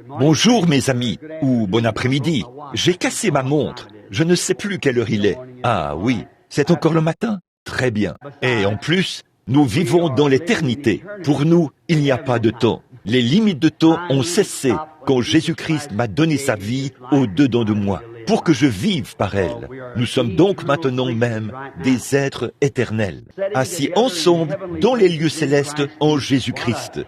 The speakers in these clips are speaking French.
Bonjour mes amis, ou bon après-midi. J'ai cassé ma montre. Je ne sais plus quelle heure il est. Ah oui, c'est encore le matin? Très bien. Et en plus, nous vivons dans l'éternité. Pour nous, il n'y a pas de temps. Les limites de temps ont cessé quand Jésus-Christ m'a donné sa vie au-dedans de moi, pour que je vive par elle. Nous sommes donc maintenant même des êtres éternels, assis ensemble dans les lieux célestes en Jésus-Christ.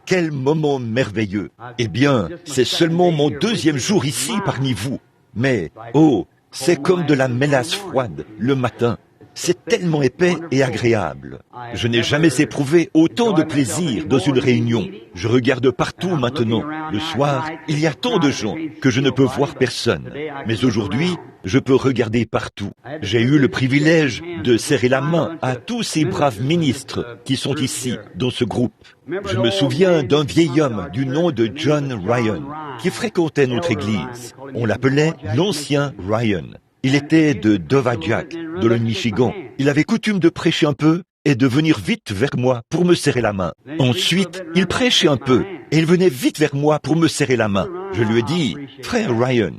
Quel moment merveilleux! Eh bien, c'est seulement mon deuxième jour ici parmi vous. Mais, oh, c'est comme de la mélasse froide le matin. C'est tellement épais et agréable. Je n'ai jamais éprouvé autant de plaisir dans une réunion. Je regarde partout maintenant. Le soir, il y a tant de gens que je ne peux voir personne. Mais aujourd'hui, je peux regarder partout. J'ai eu le privilège de serrer la main à tous ces braves ministres qui sont ici, dans ce groupe. Je me souviens d'un vieil homme du nom de John Ryan, qui fréquentait notre église. On l'appelait l'ancien Ryan. Il était de Dowagiac, dans le Michigan. Il avait coutume de prêcher un peu et de venir vite vers moi pour me serrer la main. Ensuite, il prêchait un peu et il venait vite vers moi pour me serrer la main. Je lui ai dit, « Frère Ryan,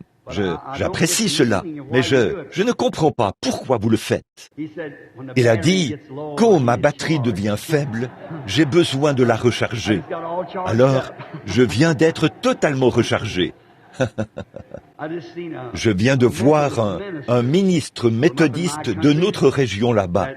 j'apprécie cela, mais je ne comprends pas pourquoi vous le faites. » Il a dit, « Quand ma batterie devient faible, j'ai besoin de la recharger. Alors, je viens d'être totalement rechargé. » Je viens de voir un ministre méthodiste de notre région là-bas,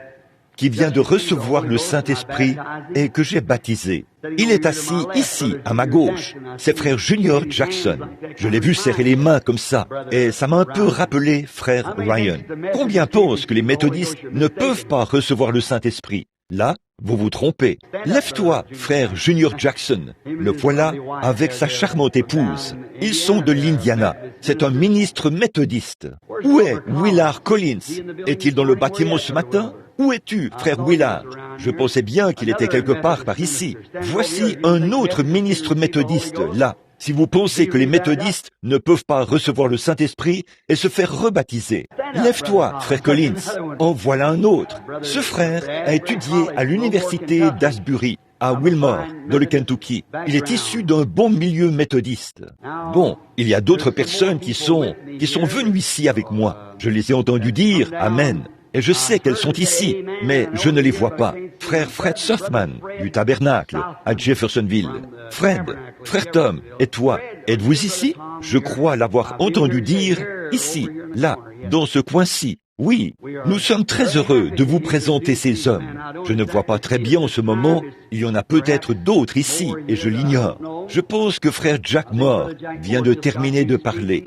qui vient de recevoir le Saint-Esprit et que j'ai baptisé. Il est assis ici, à ma gauche. C'est frère Junior Jackson. Je l'ai vu serrer les mains comme ça, et ça m'a un peu rappelé frère Ryan. Combien pensent que les méthodistes ne peuvent pas recevoir le Saint-Esprit? Là, vous vous trompez. Lève-toi, frère Junior Jackson. Le voilà avec sa charmante épouse. Ils sont de l'Indiana. C'est un ministre méthodiste. Où est Willard Collins? Est-il dans le bâtiment ce matin? Où es-tu, frère Willard? Je pensais bien qu'il était quelque part par ici. Voici un autre ministre méthodiste, là. Si vous pensez que les méthodistes ne peuvent pas recevoir le Saint-Esprit et se faire rebaptiser, lève-toi, frère Collins. En voilà un autre. Ce frère a étudié à l'université d'Asbury, à Wilmore, dans le Kentucky. Il est issu d'un bon milieu méthodiste. Bon, il y a d'autres personnes qui sont venues ici avec moi. Je les ai entendues dire « Amen ». Et je sais qu'elles sont ici, mais je ne les vois pas. Frère Fred Softman, du Tabernacle, à Jeffersonville. Fred, frère Tom, et toi, êtes-vous ici? Je crois l'avoir entendu dire ici, là, dans ce coin-ci. Oui, nous sommes très heureux de vous présenter ces hommes. Je ne vois pas très bien en ce moment, il y en a peut-être d'autres ici, et je l'ignore. Je pense que frère Jack Moore vient de terminer de parler.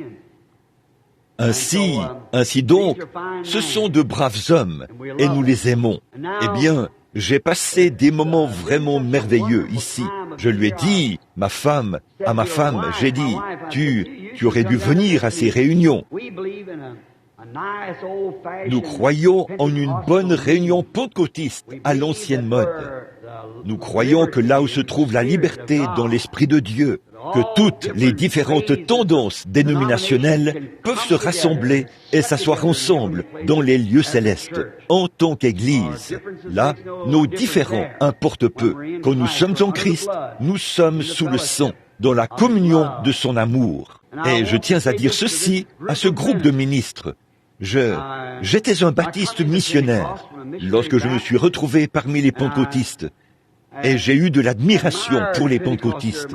Ainsi donc, ce sont de braves hommes, et nous les aimons. Eh bien, j'ai passé des moments vraiment merveilleux ici. Je lui ai dit, à ma femme, j'ai dit, tu aurais dû venir à ces réunions. Nous croyons en une bonne réunion pentecôtiste à l'ancienne mode. Nous croyons que là où se trouve la liberté dans l'Esprit de Dieu, que toutes les différentes tendances dénominationnelles peuvent se rassembler et s'asseoir ensemble dans les lieux célestes, en tant qu'Église. Là, nos différends importent peu. Quand nous sommes en Christ, nous sommes sous le sang, dans la communion de son amour. Et je tiens à dire ceci à ce groupe de ministres. J'étais un baptiste missionnaire lorsque je me suis retrouvé parmi les pentecôtistes. Et j'ai eu de l'admiration pour les pentecôtistes.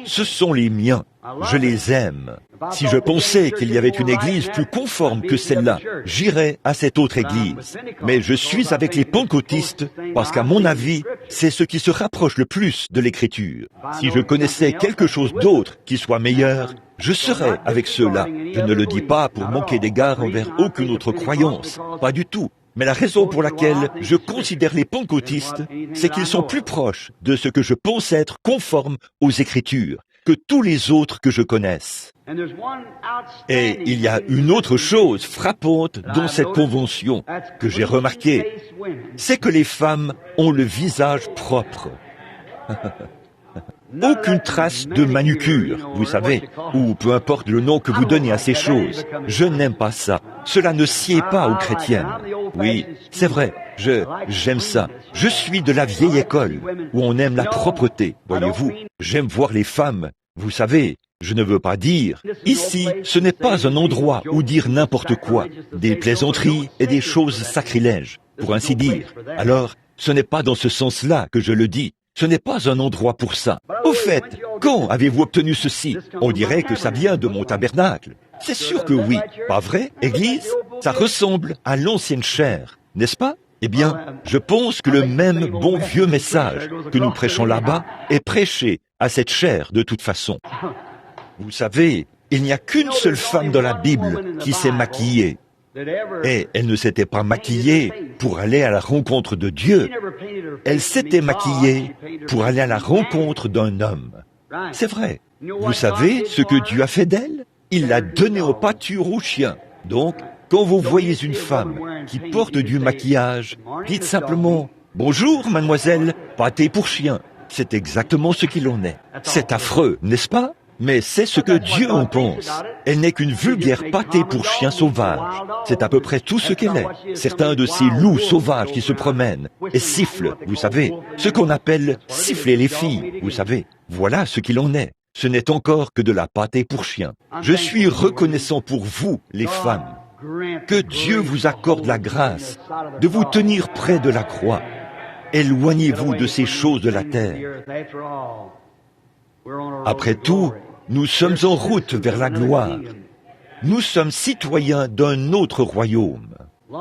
Ce sont les miens. Je les aime. Si je pensais qu'il y avait une église plus conforme que celle-là, j'irais à cette autre église. Mais je suis avec les pentecôtistes parce qu'à mon avis, c'est ce qui se rapproche le plus de l'écriture. Si je connaissais quelque chose d'autre qui soit meilleur, je serais avec ceux-là. Je ne le dis pas pour manquer d'égard envers aucune autre croyance. Pas du tout. Mais la raison pour laquelle je considère les pentecôtistes, c'est qu'ils sont plus proches de ce que je pense être conforme aux Écritures que tous les autres que je connaisse. Et il y a une autre chose frappante dans cette convention que j'ai remarquée, c'est que les femmes ont le visage propre. Aucune trace de manucure, vous savez, ou peu importe le nom que vous donnez à ces choses. Je n'aime pas ça. Cela ne sied pas aux chrétiennes. Oui, c'est vrai, j'aime ça. Je suis de la vieille école, où on aime la propreté, voyez-vous. J'aime voir les femmes, vous savez, Je ne veux pas dire, ici, ce n'est pas un endroit où dire n'importe quoi, des plaisanteries et des choses sacrilèges, pour ainsi dire. Alors, ce n'est pas dans ce sens-là que je le dis. Ce n'est pas un endroit pour ça. Au fait, quand avez-vous obtenu ceci? On dirait que ça vient de mon tabernacle. C'est sûr que oui. Pas vrai, Église? Ça ressemble à l'ancienne chair, n'est-ce pas? Eh bien, je pense que le même bon vieux message que nous prêchons là-bas est prêché à cette chair de toute façon. Vous savez, il n'y a qu'une seule femme dans la Bible qui s'est maquillée. Et elle ne s'était pas maquillée pour aller à la rencontre de Dieu. Elle s'était maquillée pour aller à la rencontre d'un homme. C'est vrai. Vous savez ce que Dieu a fait d'elle? Il l'a donnée en pâture aux chiens. Donc, quand vous voyez une femme qui porte du maquillage, dites simplement « Bonjour, mademoiselle, pâté pour chien ». C'est exactement ce qu'il en est. C'est affreux, n'est-ce pas? Mais c'est ce que Dieu en pense. Elle n'est qu'une vulgaire pâtée pour chien sauvage. C'est à peu près tout ce qu'elle est. Certains de ces loups sauvages qui se promènent et sifflent, vous savez, ce qu'on appelle siffler les filles, vous savez. Voilà ce qu'il en est. Ce n'est encore que de la pâtée pour chien. Je suis reconnaissant pour vous, les femmes. Que Dieu vous accorde la grâce de vous tenir près de la croix. Éloignez-vous de ces choses de la terre. Après tout, nous sommes en route vers la gloire. Nous sommes citoyens d'un autre royaume.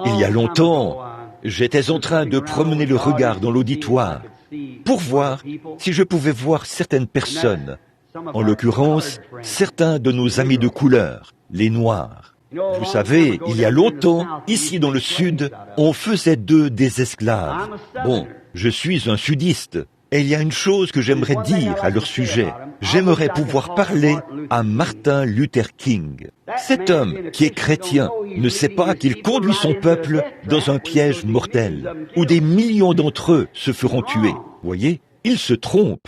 Il y a longtemps, j'étais en train de promener le regard dans l'auditoire pour voir si je pouvais voir certaines personnes, en l'occurrence, certains de nos amis de couleur, les Noirs. Vous savez, il y a longtemps, ici dans le Sud, on faisait d'eux des esclaves. Bon, je suis un sudiste. Et il y a une chose que j'aimerais dire à leur sujet. J'aimerais pouvoir parler à Martin Luther King. Cet homme qui est chrétien ne sait pas qu'il conduit son peuple dans un piège mortel, où des millions d'entre eux se feront tuer. Voyez, il se trompe.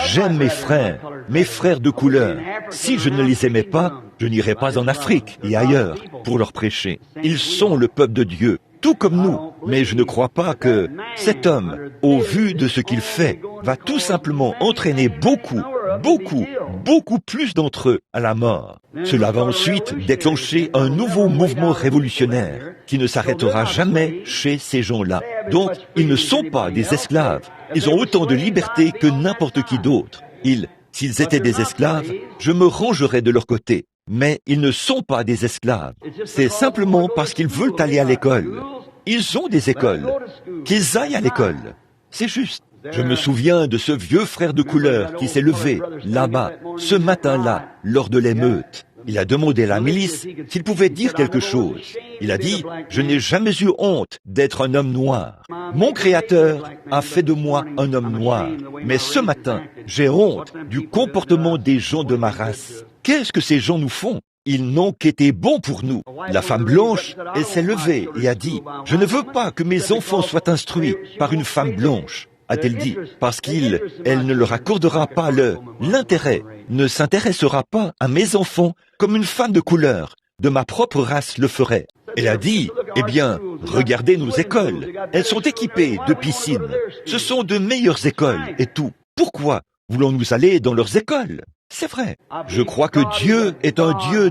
J'aime mes frères de couleur. Si je ne les aimais pas, je n'irais pas en Afrique et ailleurs pour leur prêcher. Ils sont le peuple de Dieu, tout comme nous. Mais je ne crois pas que cet homme, au vu de ce qu'il fait, va tout simplement entraîner beaucoup plus d'entre eux à la mort. Cela va ensuite déclencher un nouveau mouvement révolutionnaire qui ne s'arrêtera jamais chez ces gens-là. Donc, ils ne sont pas des esclaves. Ils ont autant de liberté que n'importe qui d'autre. S'ils étaient des esclaves, je me rangerais de leur côté. Mais ils ne sont pas des esclaves. C'est simplement parce qu'ils veulent aller à l'école. Ils ont des écoles. Qu'ils aillent à l'école. C'est juste. Je me souviens de ce vieux frère de couleur qui s'est levé, là-bas, ce matin-là, lors de l'émeute. Il a demandé à la milice s'il pouvait dire quelque chose. Il a dit « Je n'ai jamais eu honte d'être un homme noir. Mon Créateur a fait de moi un homme noir. Mais ce matin, j'ai honte du comportement des gens de ma race. Qu'est-ce que ces gens nous font ? Ils n'ont qu'été bons pour nous. » La femme blanche, elle s'est levée et a dit « Je ne veux pas que mes enfants soient instruits par une femme blanche. » A-t-elle dit, parce elle ne leur accordera pas l'intérêt, ne s'intéressera pas à mes enfants comme une femme de couleur, de ma propre race le ferait. Elle a dit, eh bien, regardez nos écoles, elles sont équipées de piscines, ce sont de meilleures écoles et tout. Pourquoi voulons-nous aller dans leurs écoles? C'est vrai. Je crois que Dieu est un Dieu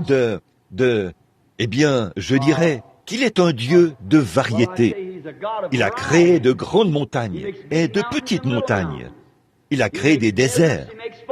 eh bien, je dirais qu'il est un Dieu de variété. Il a créé de grandes montagnes et de petites montagnes. Il a créé des déserts.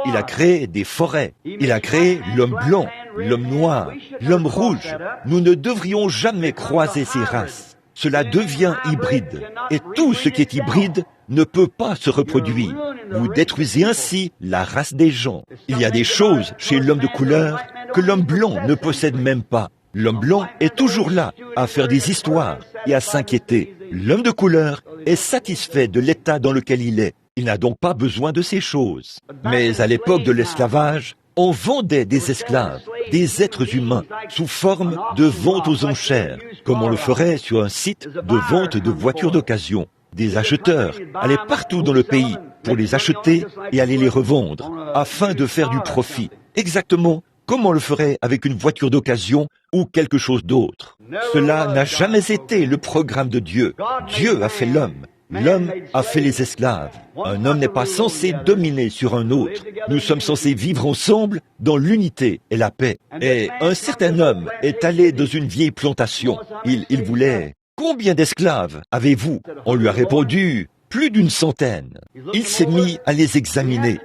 Il a créé des forêts. Il a créé l'homme blanc, l'homme noir, l'homme rouge. Nous ne devrions jamais croiser ces races. Cela devient hybride. Et tout ce qui est hybride ne peut pas se reproduire. Vous détruisez ainsi la race des gens. Il y a des choses chez l'homme de couleur que l'homme blanc ne possède même pas. L'homme blanc est toujours là à faire des histoires et à s'inquiéter. L'homme de couleur est satisfait de l'état dans lequel il est. Il n'a donc pas besoin de ces choses. Mais à l'époque de l'esclavage, on vendait des esclaves, des êtres humains, sous forme de vente aux enchères, comme on le ferait sur un site de vente de voitures d'occasion. Des acheteurs allaient partout dans le pays pour les acheter et aller les revendre, afin de faire du profit. Exactement comme on le ferait avec une voiture d'occasion ou quelque chose d'autre. Cela n'a jamais été le programme de Dieu. Dieu a fait l'homme. L'homme a fait les esclaves. Un homme n'est pas censé dominer sur un autre. Nous sommes censés vivre ensemble dans l'unité et la paix. Et un certain homme est allé dans une vieille plantation. Il voulait... Combien d'esclaves avez-vous? On lui a répondu, plus d'une centaine. Il s'est mis à les examiner.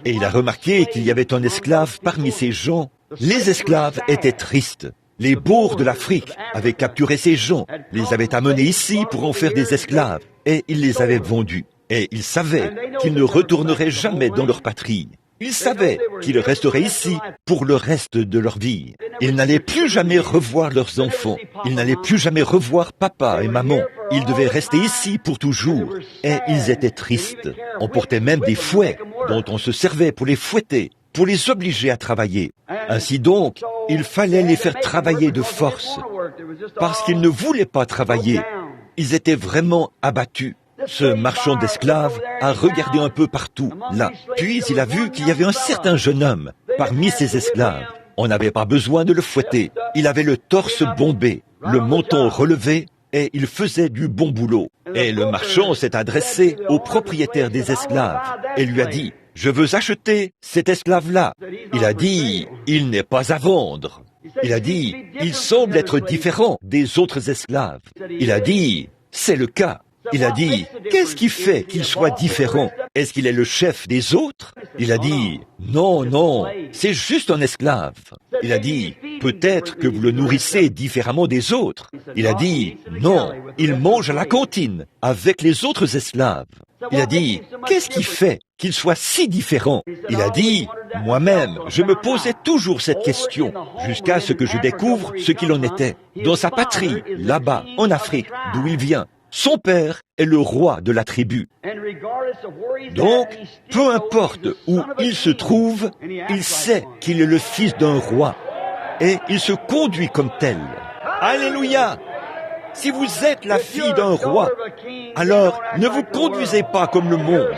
Et il a remarqué qu'il y avait un esclave parmi ces gens. Les esclaves étaient tristes. Les bourgs de l'Afrique avaient capturé ces gens, les avaient amenés ici pour en faire des esclaves, et ils les avaient vendus. Et ils savaient qu'ils ne retourneraient jamais dans leur patrie. Ils savaient qu'ils resteraient ici pour le reste de leur vie. Ils n'allaient plus jamais revoir leurs enfants. Ils n'allaient plus jamais revoir papa et maman. Ils devaient rester ici pour toujours. Et ils étaient tristes. On portait même des fouets dont on se servait pour les fouetter, pour les obliger à travailler. Ainsi donc, il fallait les faire travailler de force, parce qu'ils ne voulaient pas travailler. Ils étaient vraiment abattus. Ce marchand d'esclaves a regardé un peu partout, là. Puis il a vu qu'il y avait un certain jeune homme parmi ces esclaves. On n'avait pas besoin de le fouetter. Il avait le torse bombé, le menton relevé, et il faisait du bon boulot. Et le marchand s'est adressé au propriétaire des esclaves et lui a dit: « Je veux acheter cet esclave-là. » Il a dit: « Il n'est pas à vendre. » Il a dit: « Il semble être différent des autres esclaves. » Il a dit: « C'est le cas. » Il a dit: « Qu'est-ce qui fait qu'il soit différent? Est-ce qu'il est le chef des autres? » Il a dit: « Non, non, c'est juste un esclave. » Il a dit: « Peut-être que vous le nourrissez différemment des autres. » Il a dit: « Non, il mange à la cantine avec les autres esclaves. » Il a dit: « Qu'est-ce qui fait qu'il soit si différent? » Il a dit: « Moi-même, je me posais toujours cette question, jusqu'à ce que je découvre ce qu'il en était. Dans sa patrie, là-bas, en Afrique, d'où il vient, son père est le roi de la tribu. Donc, peu importe où il se trouve, il sait qu'il est le fils d'un roi. Et il se conduit comme tel. Alléluia! Si vous êtes la fille d'un roi, alors ne vous conduisez pas comme le monde.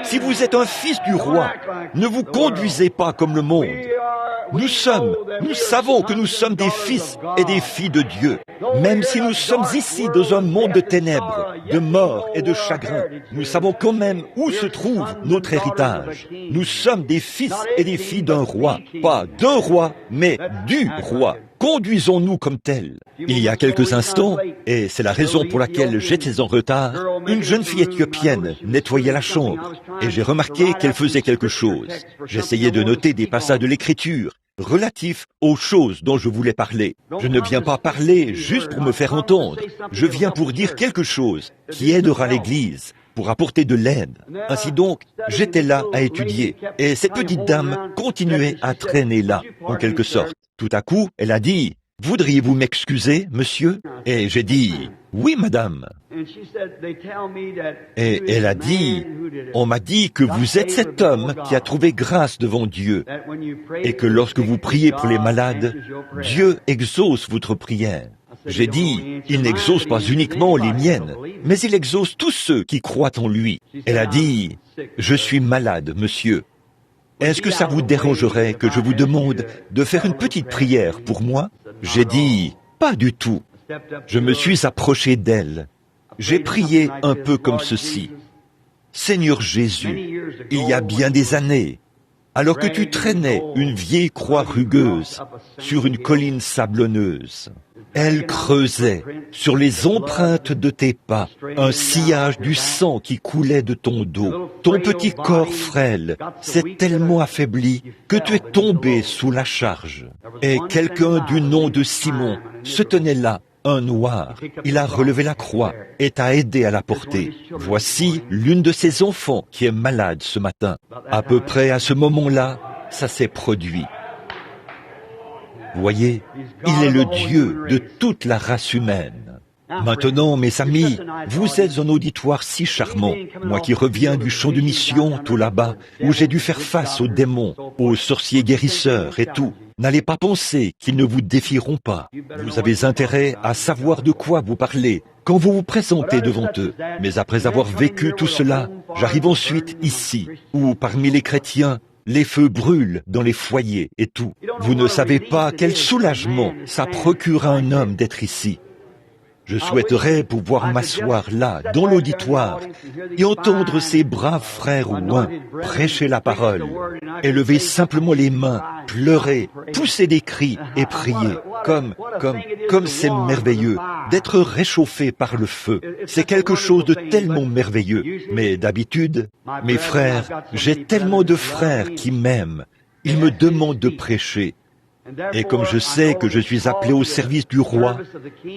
Si vous êtes un fils du roi, ne vous conduisez pas comme le monde. Nous savons que nous sommes des fils et des filles de Dieu. Même si nous sommes ici dans un monde de ténèbres, de mort et de chagrin, nous savons quand même où se trouve notre héritage. Nous sommes des fils et des filles d'un roi. Pas d'un roi, mais du roi. Conduisons-nous comme tels. Il y a quelques instants, et c'est la raison pour laquelle j'étais en retard, une jeune fille éthiopienne nettoyait la chambre, et j'ai remarqué qu'elle faisait quelque chose. J'essayais de noter des passages de l'Écriture relatifs aux choses dont je voulais parler. Je ne viens pas parler juste pour me faire entendre. Je viens pour dire quelque chose qui aidera l'Église, pour apporter de l'aide. Ainsi donc, j'étais là à étudier, et cette petite dame continuait à traîner là, en quelque sorte. Tout à coup, elle a dit: « Voudriez-vous m'excuser, monsieur ?» Et j'ai dit: « Oui, madame. » Et elle a dit: « On m'a dit que vous êtes cet homme qui a trouvé grâce devant Dieu, et que lorsque vous priez pour les malades, Dieu exauce votre prière. » J'ai dit: « Il n'exauce pas uniquement les miennes, mais il exauce tous ceux qui croient en lui. » Elle a dit: « Je suis malade, monsieur. Est-ce que ça vous dérangerait que je vous demande de faire une petite prière pour moi? » J'ai dit: « Pas du tout. » Je me suis approché d'elle. J'ai prié un peu comme ceci: « Seigneur Jésus, il y a bien des années, alors que tu traînais une vieille croix rugueuse sur une colline sablonneuse, elle creusait sur les empreintes de tes pas un sillage du sang qui coulait de ton dos. Ton petit corps frêle s'est tellement affaibli que tu es tombé sous la charge. Et quelqu'un du nom de Simon se tenait là, un noir. Il a relevé la croix et t'a aidé à la porter. Voici l'une de ses enfants qui est malade ce matin. À peu près à ce moment-là, ça s'est produit. Voyez, il est le Dieu de toute la race humaine. Maintenant, mes amis, vous êtes un auditoire si charmant. Moi qui reviens du champ de mission, tout là-bas, où j'ai dû faire face aux démons, aux sorciers guérisseurs et tout. N'allez pas penser qu'ils ne vous défieront pas. Vous avez intérêt à savoir de quoi vous parlez quand vous vous présentez devant eux. Mais après avoir vécu tout cela, j'arrive ensuite ici, où parmi les chrétiens, les feux brûlent dans les foyers et tout. Vous ne savez pas quel soulagement ça procure à un homme d'être ici. Je souhaiterais pouvoir m'asseoir là, dans l'auditoire, et entendre ces braves frères ouïns prêcher la parole, élever simplement les mains, pleurer, pousser des cris et prier, comme c'est merveilleux d'être réchauffé par le feu. C'est quelque chose de tellement merveilleux. Mais d'habitude, mes frères, j'ai tellement de frères qui m'aiment. Ils me demandent de prêcher. Et comme je sais que je suis appelé au service du roi,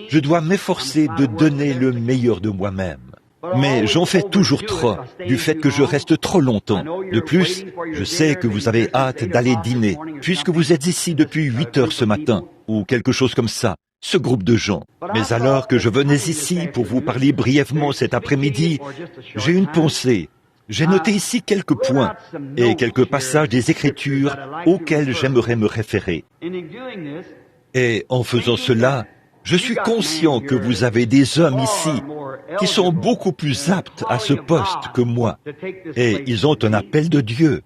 je dois m'efforcer de donner le meilleur de moi-même. Mais j'en fais toujours trop, du fait que je reste trop longtemps. De plus, je sais que vous avez hâte d'aller dîner, puisque vous êtes ici depuis 8 heures ce matin, ou quelque chose comme ça, ce groupe de gens. Mais alors que je venais ici pour vous parler brièvement cet après-midi, j'ai une pensée. J'ai noté ici quelques points et quelques passages des Écritures auxquels j'aimerais me référer. Et en faisant cela, je suis conscient que vous avez des hommes ici qui sont beaucoup plus aptes à ce poste que moi, et ils ont un appel de Dieu.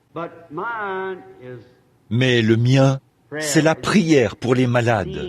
Mais le mien, c'est la prière pour les malades,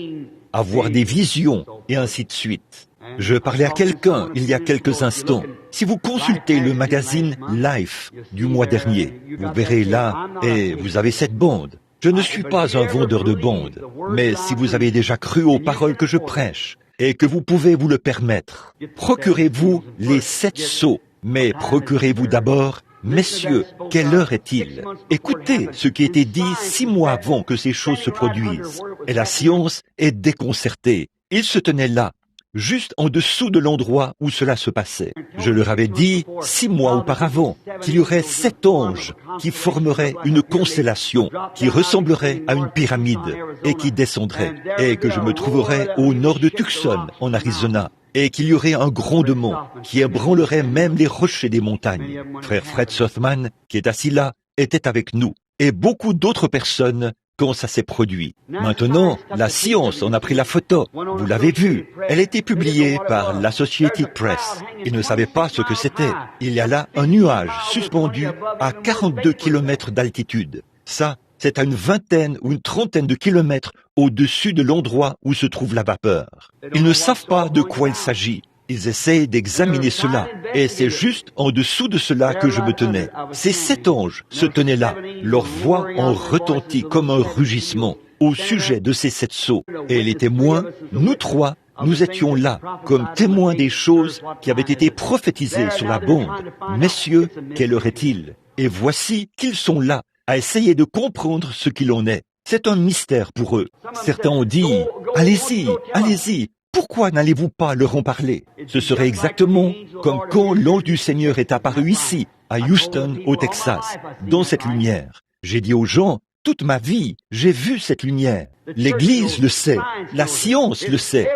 avoir des visions et ainsi de suite. Je parlais à quelqu'un il y a quelques instants. Si vous consultez le magazine Life du mois dernier, vous verrez là, et vous avez cette bande. Je ne suis pas un vendeur de bandes, mais si vous avez déjà cru aux paroles que je prêche, et que vous pouvez vous le permettre, procurez-vous les 7 sceaux, mais procurez-vous d'abord, messieurs, quelle heure est-il? Écoutez ce qui était dit 6 mois avant que ces choses se produisent, et la science est déconcertée. Il se tenait là, juste en dessous de l'endroit où cela se passait. Je leur avais dit 6 mois auparavant qu'il y aurait 7 anges qui formeraient une constellation qui ressemblerait à une pyramide et qui descendrait, et que je me trouverais au nord de Tucson, en Arizona, et qu'il y aurait un grondement qui ébranlerait même les rochers des montagnes. Frère Fred Sothman, qui est assis là, était avec nous, et beaucoup d'autres personnes quand ça s'est produit. Maintenant, la science en a pris la photo. Vous l'avez vue. Elle a été publiée par l'Associated Press. Ils ne savaient pas ce que c'était. Il y a là un nuage suspendu à 42 km d'altitude. Ça, c'est à une vingtaine ou une trentaine de kilomètres au-dessus de l'endroit où se trouve la vapeur. Ils ne savent pas de quoi il s'agit. Ils essayent d'examiner cela, et c'est juste en dessous de cela que je me tenais. Ces 7 anges se tenaient là, leur voix en retentit comme un rugissement au sujet de ces 7 sceaux. Et les témoins, nous 3, nous étions là, comme témoins des choses qui avaient été prophétisées sur la bande. Messieurs, quelle heure est-il? Et voici qu'ils sont là, à essayer de comprendre ce qu'il en est. C'est un mystère pour eux. Certains ont dit, allez-y, allez-y. Pourquoi n'allez-vous pas leur en parler? Ce serait exactement comme quand l'ange du Seigneur est apparu ici, à Houston, au Texas, dans cette lumière. J'ai dit aux gens, toute ma vie, j'ai vu cette lumière. L'Église le sait, la science le sait.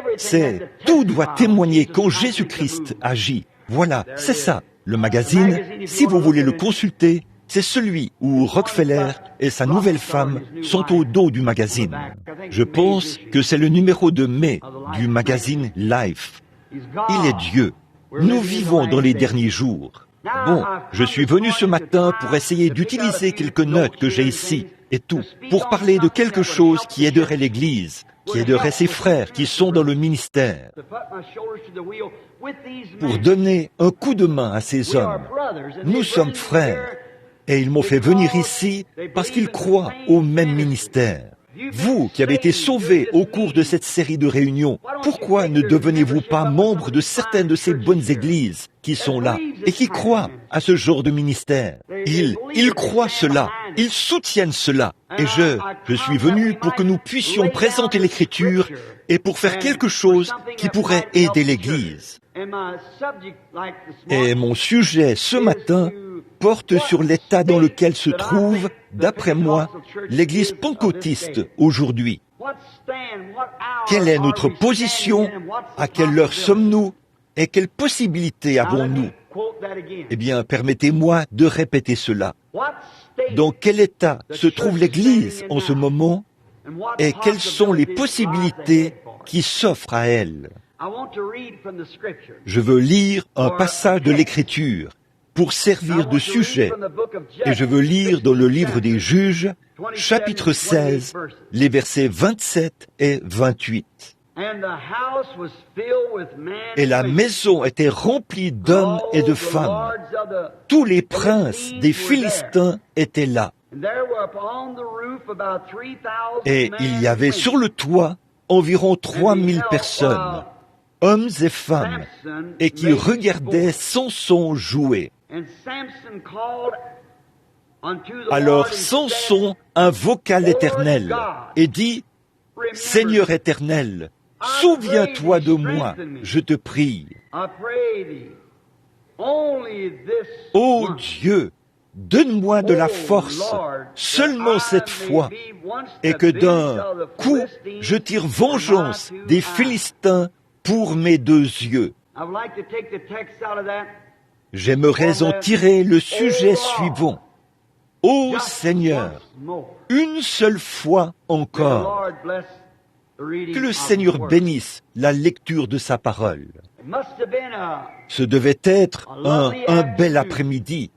Tout doit témoigner quand Jésus-Christ agit. Voilà, c'est ça. Le magazine, si vous voulez le consulter, c'est celui où Rockefeller et sa nouvelle femme sont au dos du magazine. Je pense que c'est le numéro de mai du magazine Life. Il est Dieu. Nous vivons dans les derniers jours. Bon, je suis venu ce matin pour essayer d'utiliser quelques notes que j'ai ici et tout, pour parler de quelque chose qui aiderait l'Église, qui aiderait ses frères qui sont dans le ministère, pour donner un coup de main à ces hommes. Nous sommes frères. Et ils m'ont fait venir ici parce qu'ils croient au même ministère. Vous qui avez été sauvés au cours de cette série de réunions, pourquoi ne devenez-vous pas membre de certaines de ces bonnes églises qui sont là et qui croient à ce genre de ministère? Ils croient cela, ils soutiennent cela. Et je suis venu pour que nous puissions présenter l'Écriture et pour faire quelque chose qui pourrait aider l'Église. Et mon sujet ce matin porte sur l'état dans lequel se trouve, d'après moi, l'Église pentecôtiste aujourd'hui. Quelle est notre position? À quelle heure sommes-nous? Et quelles possibilités avons-nous? Eh bien, permettez-moi de répéter cela. Dans quel état se trouve l'Église en ce moment? Et quelles sont les possibilités qui s'offrent à elle? Je veux lire un passage de l'Écriture pour servir de sujet, et je veux lire dans le livre des Juges, chapitre 16, les versets 27 et 28. Et la maison était remplie d'hommes et de femmes. Tous les princes des Philistins étaient là. Et il y avait sur le toit environ 3000 personnes, hommes et femmes, et qui regardaient Samson jouer. Alors Samson invoqua l'Éternel et dit, « Seigneur éternel, souviens-toi de moi, je te prie. Ô Dieu, donne-moi de la force, seulement cette fois, et que d'un coup, je tire vengeance des Philistins pour mes 2 yeux. » J'aimerais en tirer le sujet suivant. Ô Seigneur, une seule fois encore, que le Seigneur bénisse la lecture de sa parole. Ce devait être un bel après-midi,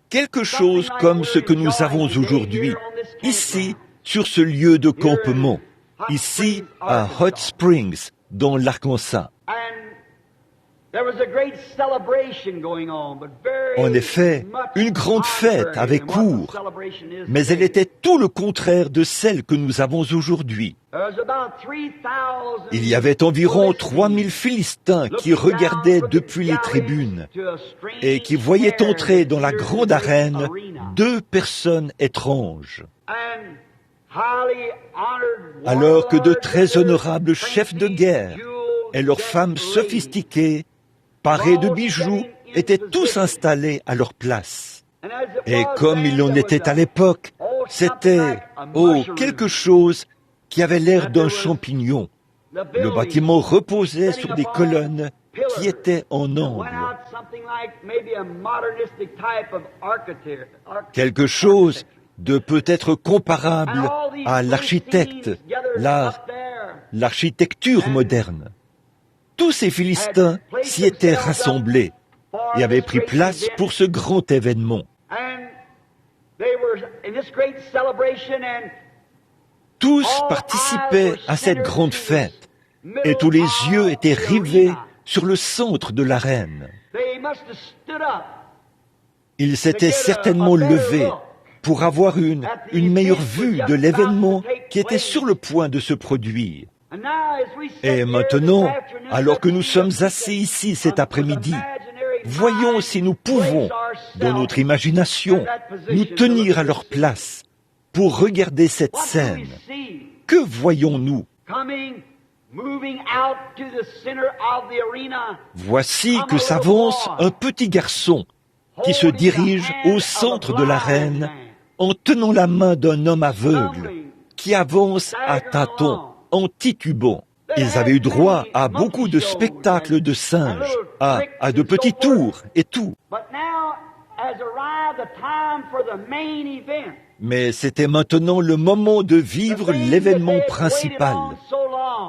quelque chose comme ce que nous avons aujourd'hui, ici, sur ce lieu de campement, ici à Hot Springs, dans l'Arkansas. En effet, une grande fête avait cours, mais elle était tout le contraire de celle que nous avons aujourd'hui. Il y avait environ 3000 Philistins qui regardaient depuis les tribunes et qui voyaient entrer dans la grande arène 2 personnes étranges. Alors que de très honorables chefs de guerre et leurs femmes sophistiquées, parés de bijoux, étaient tous installés à leur place. Et comme il en était à l'époque, c'était, quelque chose qui avait l'air d'un champignon. Le bâtiment reposait sur des colonnes qui étaient en angle. Quelque chose de peut-être comparable à l'architecture moderne. Tous ces Philistins s'y étaient rassemblés et avaient pris place pour ce grand événement. Tous participaient à cette grande fête et tous les yeux étaient rivés sur le centre de l'arène. Ils s'étaient certainement levés pour avoir une meilleure vue de l'événement qui était sur le point de se produire. Et maintenant, alors que nous sommes assis ici cet après-midi, voyons si nous pouvons, dans notre imagination, nous tenir à leur place pour regarder cette scène. Que voyons-nous? Voici que s'avance un petit garçon qui se dirige au centre de l'arène en tenant la main d'un homme aveugle qui avance à tâtons, en titubant. Ils avaient eu droit à beaucoup de spectacles de singes, à de petits tours et tout. Mais c'était maintenant le moment de vivre l'événement principal,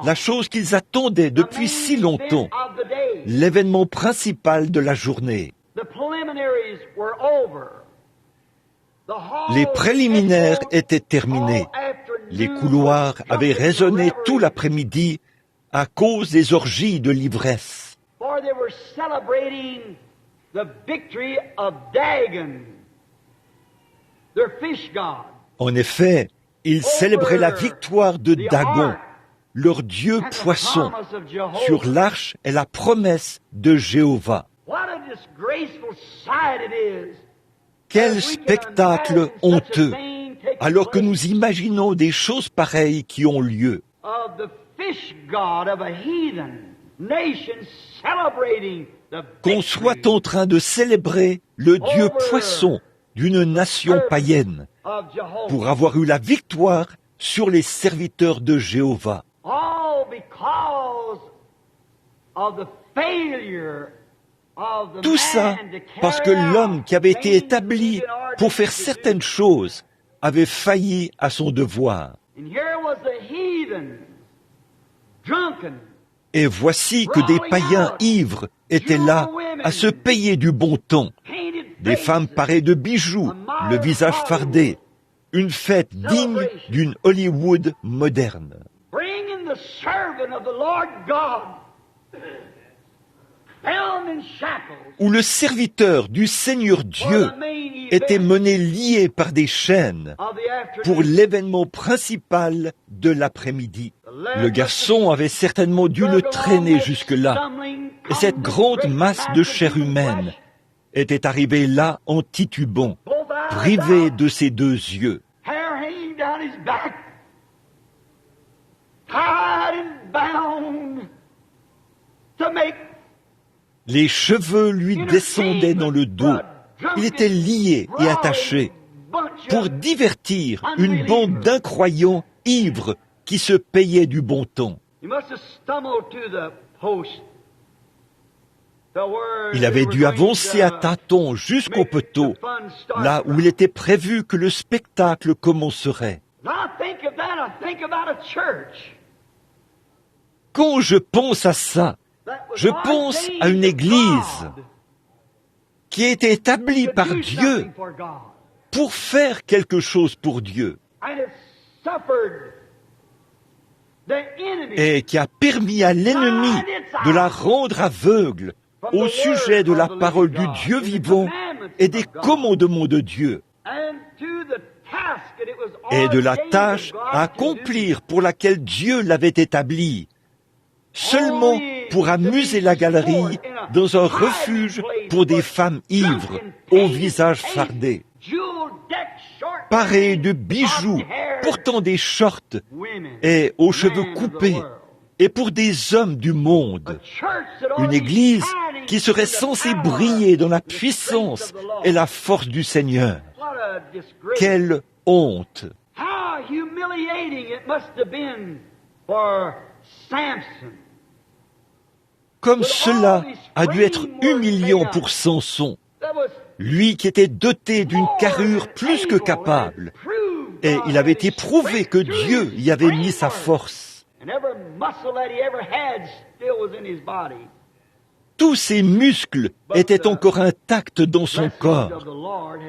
la chose qu'ils attendaient depuis si longtemps, l'événement principal de la journée. Les préliminaires étaient terminés. Les couloirs avaient résonné tout l'après-midi à cause des orgies de l'ivresse. En effet, ils célébraient la victoire de Dagon, leur dieu poisson, sur l'arche et la promesse de Jéhovah. Quel spectacle honteux, alors que nous imaginons des choses pareilles qui ont lieu. Qu'on soit en train de célébrer le dieu poisson d'une nation païenne pour avoir eu la victoire sur les serviteurs de Jéhovah. Tout ça parce que l'homme qui avait été établi pour faire certaines choses avait failli à son devoir. Et voici que des païens ivres étaient là à se payer du bon temps. Des femmes parées de bijoux, le visage fardé, une fête digne d'une Hollywood moderne. où le serviteur du Seigneur Dieu était mené lié par des chaînes pour l'événement principal de l'après-midi. Le garçon avait certainement dû le traîner jusque-là, et cette grande masse de chair humaine était arrivée là en titubant, privé de ses deux yeux. Les cheveux lui descendaient dans le dos. Il était lié et attaché pour divertir une bande d'incroyants ivres qui se payaient du bon temps. Il avait dû avancer à tâtons jusqu'au poteau, là où il était prévu que le spectacle commencerait. Quand je pense à ça, je pense à une église qui a été établie par Dieu pour faire quelque chose pour Dieu et qui a permis à l'ennemi de la rendre aveugle au sujet de la parole du Dieu vivant et des commandements de Dieu et de la tâche à accomplir pour laquelle Dieu l'avait établie, seulement pour amuser la galerie dans un refuge pour des femmes ivres au visage fardé, parées de bijoux, portant des shorts et aux cheveux coupés, et pour des hommes du monde. Une église qui serait censée briller dans la puissance et la force du Seigneur. Quelle honte! Comme cela a dû être humiliant pour Samson, lui qui était doté d'une carrure plus que capable, et il avait éprouvé que Dieu y avait mis sa force. Tous ses muscles étaient encore intacts dans son corps,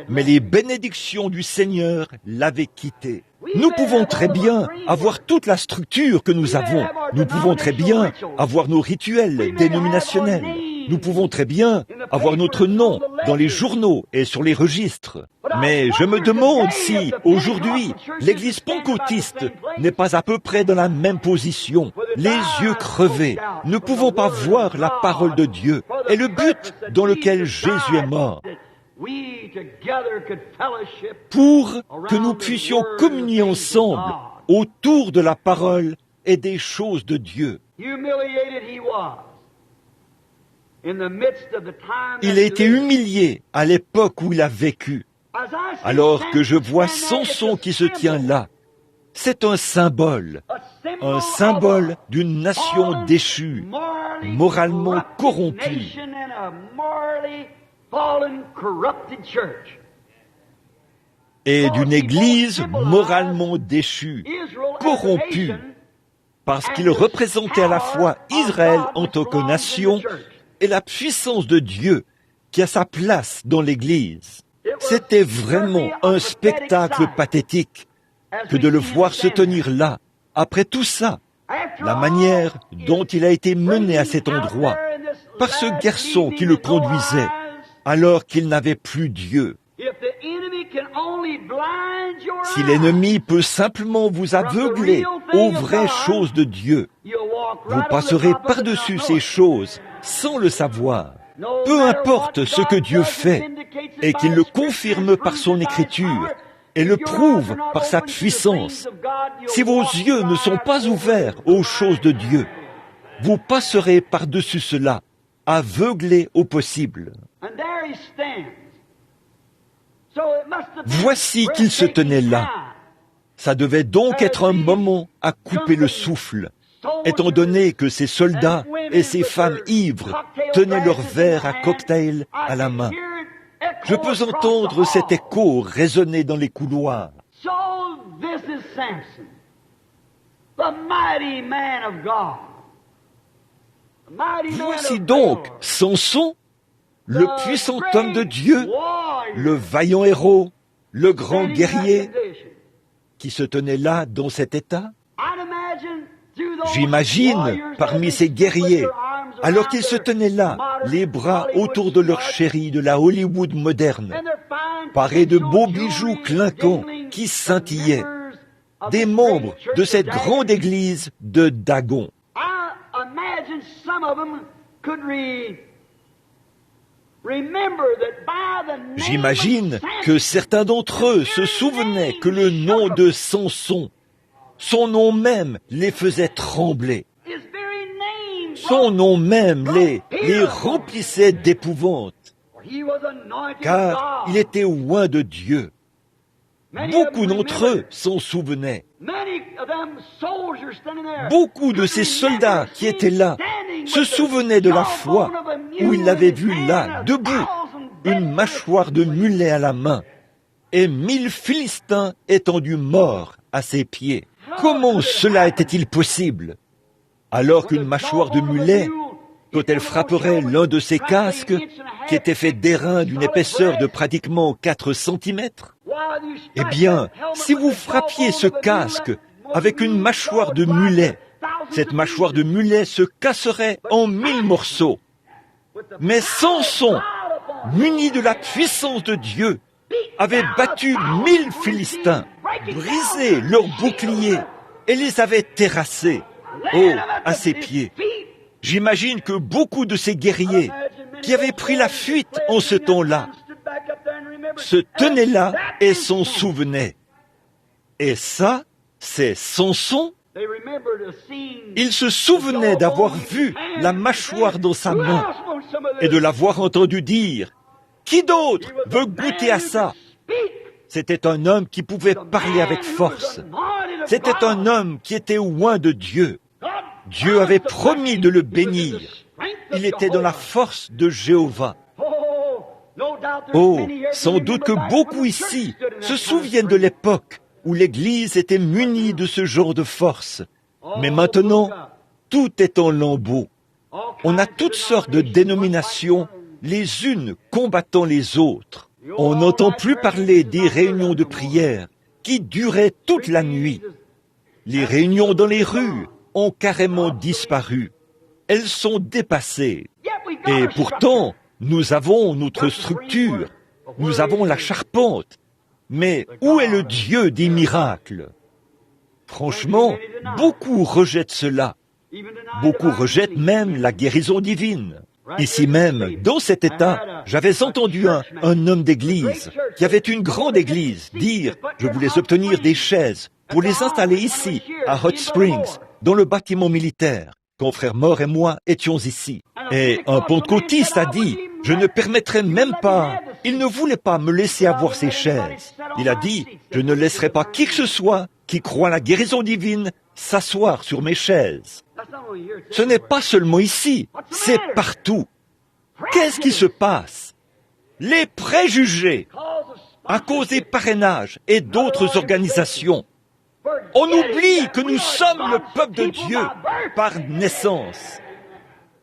mais les bénédictions du Seigneur l'avaient quitté. Nous pouvons très bien avoir toute la structure que nous avons. Nous pouvons très bien avoir nos rituels dénominationnels. Nous pouvons très bien avoir notre nom dans les journaux et sur les registres. Mais je me demande si, aujourd'hui, l'Église pentecôtiste n'est pas à peu près dans la même position, les yeux crevés, ne pouvons pas voir la parole de Dieu et le but dans lequel Jésus est mort, pour que nous puissions communier ensemble autour de la parole et des choses de Dieu. Il a été humilié à l'époque où il a vécu. Alors que je vois Samson qui se tient là, c'est un symbole d'une nation déchue, moralement corrompue, et d'une église moralement déchue, corrompue, parce qu'il représentait à la fois Israël en tant que nation et la puissance de Dieu qui a sa place dans l'église. C'était vraiment un spectacle pathétique que de le voir se tenir là, après tout ça, la manière dont il a été mené à cet endroit, par ce garçon qui le conduisait, alors qu'il n'avait plus Dieu. Si l'ennemi peut simplement vous aveugler aux vraies choses de Dieu, vous passerez par-dessus ces choses sans le savoir. Peu importe ce que Dieu fait, et qu'il le confirme par son écriture, et le prouve par sa puissance, si vos yeux ne sont pas ouverts aux choses de Dieu, vous passerez par-dessus cela, aveuglés au possible. Voici qu'il se tenait là. Ça devait donc être un moment à couper le souffle, étant donné que ces soldats et ces femmes ivres tenaient leur verre à cocktail à la main. Je peux entendre cet écho résonner dans les couloirs. Voici donc Samson, le puissant homme de Dieu, le vaillant héros, le grand guerrier, qui se tenait là dans cet état. J'imagine, parmi ces guerriers, alors qu'ils se tenaient là, les bras autour de leur chérie de la Hollywood moderne, parés de beaux bijoux clinquants qui scintillaient, des membres de cette grande église de Dagon. J'imagine que certains d'entre eux se souvenaient que le nom de Samson, son nom même, les faisait trembler. Son nom même les remplissait d'épouvante, car il était oint de Dieu. Beaucoup d'entre eux s'en souvenaient. Beaucoup de ces soldats qui étaient là se souvenaient de la fois où ils l'avaient vu là, debout, une mâchoire de mulet à la main, et 1000 Philistins étendus morts à ses pieds. Comment cela était-il possible? Alors qu'une mâchoire de mulet, quand elle frapperait l'un de ces casques, qui était fait d'airain d'une épaisseur de pratiquement 4 centimètres, eh bien, si vous frappiez ce casque avec une mâchoire de mulet, cette mâchoire de mulet se casserait en 1000 morceaux. Mais Samson, muni de la puissance de Dieu, avait battu 1000 Philistins, brisé leurs boucliers et les avait terrassés, à ses pieds. J'imagine que beaucoup de ces guerriers qui avaient pris la fuite en ce temps-là se tenaient là et s'en souvenaient. Et ça, c'est Samson. Il se souvenait d'avoir vu la mâchoire dans sa main et de l'avoir entendu dire « Qui d'autre veut goûter à ça ?» C'était un homme qui pouvait parler avec force. C'était un homme qui était oint de Dieu. Dieu avait promis de le bénir. Il était dans la force de Jéhovah. Oh, sans doute que beaucoup ici se souviennent de l'époque où l'Église était munie de ce genre de force. Mais maintenant, tout est en lambeaux. On a toutes sortes de dénominations, les unes combattant les autres. On n'entend plus parler des réunions de prière qui duraient toute la nuit. Les réunions dans les rues ont carrément disparu. Elles sont dépassées. Et pourtant, nous avons notre structure, nous avons la charpente. Mais où est le Dieu des miracles? Franchement, beaucoup rejettent cela. Beaucoup rejettent même la guérison divine. Ici même, dans cet état, j'avais entendu un homme d'église, qui avait une grande église, dire « Je voulais obtenir des chaises pour les installer ici, à Hot Springs, dans le bâtiment militaire, quand Frère Moore et moi étions ici. » Et un pentecôtiste a dit « Je ne permettrai même pas, il ne voulait pas me laisser avoir ces chaises. » Il a dit « Je ne laisserai pas qui que ce soit qui croit à la guérison divine s'asseoir sur mes chaises. » Ce n'est pas seulement ici, c'est partout. Qu'est-ce qui se passe? Les préjugés, à cause des parrainages et d'autres organisations. On oublie que nous sommes le peuple de Dieu par naissance.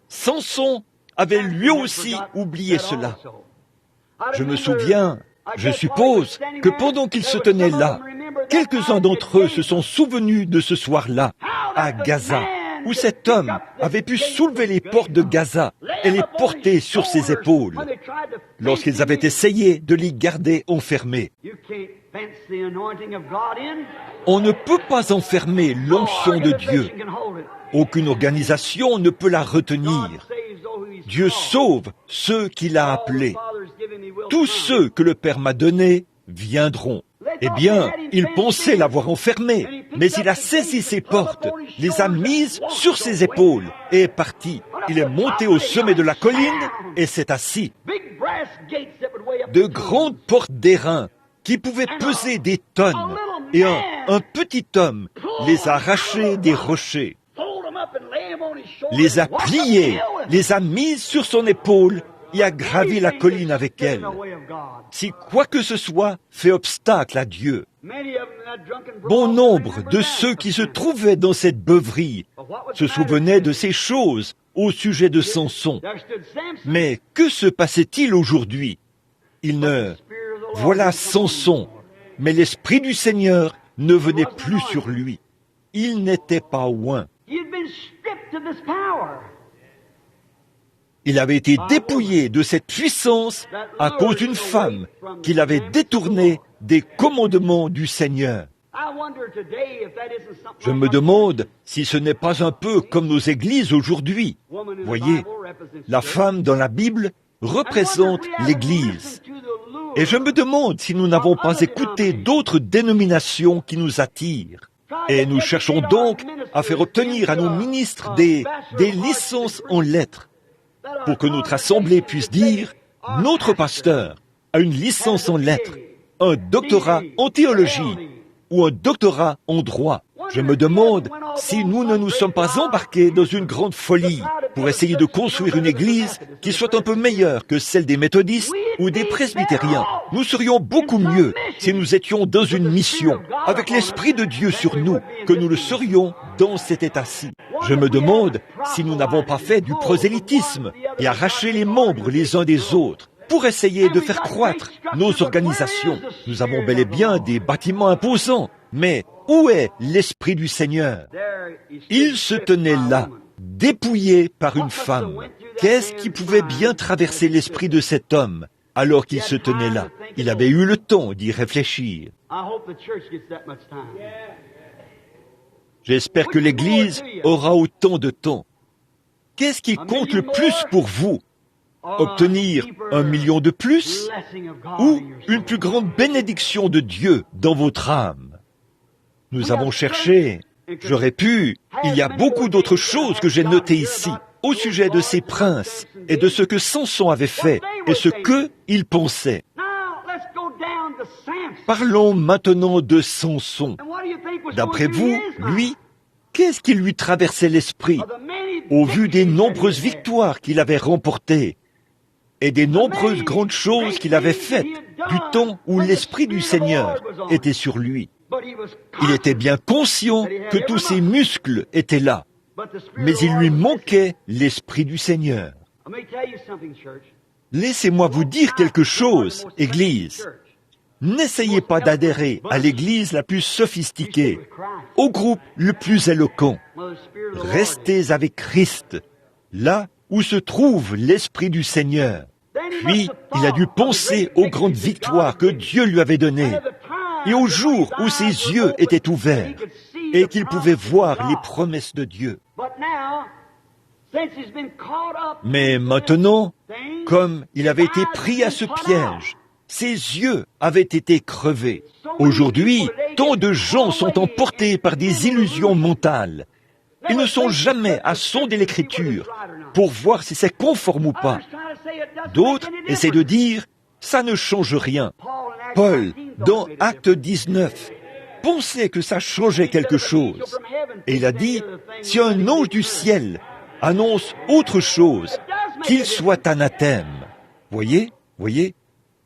Samson avait lui aussi oublié cela. Je me souviens, je suppose, que pendant qu'il se tenait là, quelques-uns d'entre eux se sont souvenus de ce soir-là, à Gaza, où cet homme avait pu soulever les portes de Gaza et les porter sur ses épaules, lorsqu'ils avaient essayé de l'y garder enfermé. On ne peut pas enfermer l'onction de Dieu. Aucune organisation ne peut la retenir. Dieu sauve ceux qu'il a appelés. Tous ceux que le Père m'a donnés viendront. Eh bien, il pensait l'avoir enfermé, mais il a saisi ses portes, les a mises sur ses épaules et est parti. Il est monté au sommet de la colline et s'est assis. De grandes portes d'airain qui pouvaient peser des tonnes et un petit homme les a arrachées des rochers, les a pliées, les a mises sur son épaule et a gravi la colline avec elle. Si quoi que ce soit fait obstacle à Dieu, bon nombre de ceux qui se trouvaient dans cette beuverie se souvenaient de ces choses au sujet de Samson. Mais que se passait-il aujourd'hui? Voilà Samson, mais l'Esprit du Seigneur ne venait plus sur lui. Il n'était pas oint. Il avait été dépouillé de cette puissance à cause d'une femme qui l'avait détourné des commandements du Seigneur. Je me demande si ce n'est pas un peu comme nos églises aujourd'hui. Voyez, la femme dans la Bible représente l'Église. Et je me demande si nous n'avons pas écouté d'autres dénominations qui nous attirent. Et nous cherchons donc à faire obtenir à nos ministres des licences en lettres pour que notre assemblée puisse dire « Notre pasteur a une licence en lettres, un doctorat en théologie ou un doctorat en droit. » Je me demande si nous ne nous sommes pas embarqués dans une grande folie pour essayer de construire une église qui soit un peu meilleure que celle des méthodistes ou des presbytériens. Nous serions beaucoup mieux si nous étions dans une mission, avec l'Esprit de Dieu sur nous, que nous le serions dans cet état-ci. Je me demande si nous n'avons pas fait du prosélytisme et arraché les membres les uns des autres pour essayer de faire croître nos organisations. Nous avons bel et bien des bâtiments imposants, mais où est l'Esprit du Seigneur? Il se tenait là, dépouillé par une femme. Qu'est-ce qui pouvait bien traverser l'esprit de cet homme alors qu'il se tenait là? Il avait eu le temps d'y réfléchir. J'espère que l'Église aura autant de temps. Qu'est-ce qui compte le plus pour vous? Obtenir 1 million de plus ou une plus grande bénédiction de Dieu dans votre âme? Nous avons cherché, j'aurais pu, il y a beaucoup d'autres choses que j'ai notées ici, au sujet de ces princes et de ce que Samson avait fait et ce qu'il pensait. Parlons maintenant de Samson. D'après vous, lui, qu'est-ce qui lui traversait l'esprit au vu des nombreuses victoires qu'il avait remportées et des nombreuses grandes choses qu'il avait faites du temps où l'Esprit du Seigneur était sur lui? Il était bien conscient que tous ses muscles étaient là, mais il lui manquait l'Esprit du Seigneur. Laissez-moi vous dire quelque chose, Église. N'essayez pas d'adhérer à l'Église la plus sophistiquée, au groupe le plus éloquent. Restez avec Christ, là où se trouve l'Esprit du Seigneur. Puis, il a dû penser aux grandes victoires que Dieu lui avait données, et au jour où ses yeux étaient ouverts et qu'il pouvait voir les promesses de Dieu. Mais maintenant, comme il avait été pris à ce piège, ses yeux avaient été crevés. Aujourd'hui, tant de gens sont emportés par des illusions mentales. Ils ne sont jamais à sonder l'Écriture pour voir si c'est conforme ou pas. D'autres essaient de dire « ça ne change rien ». Paul, dans Acte 19, pensait que ça changeait quelque chose. Et il a dit, si un ange du ciel annonce autre chose, qu'il soit anathème. Voyez,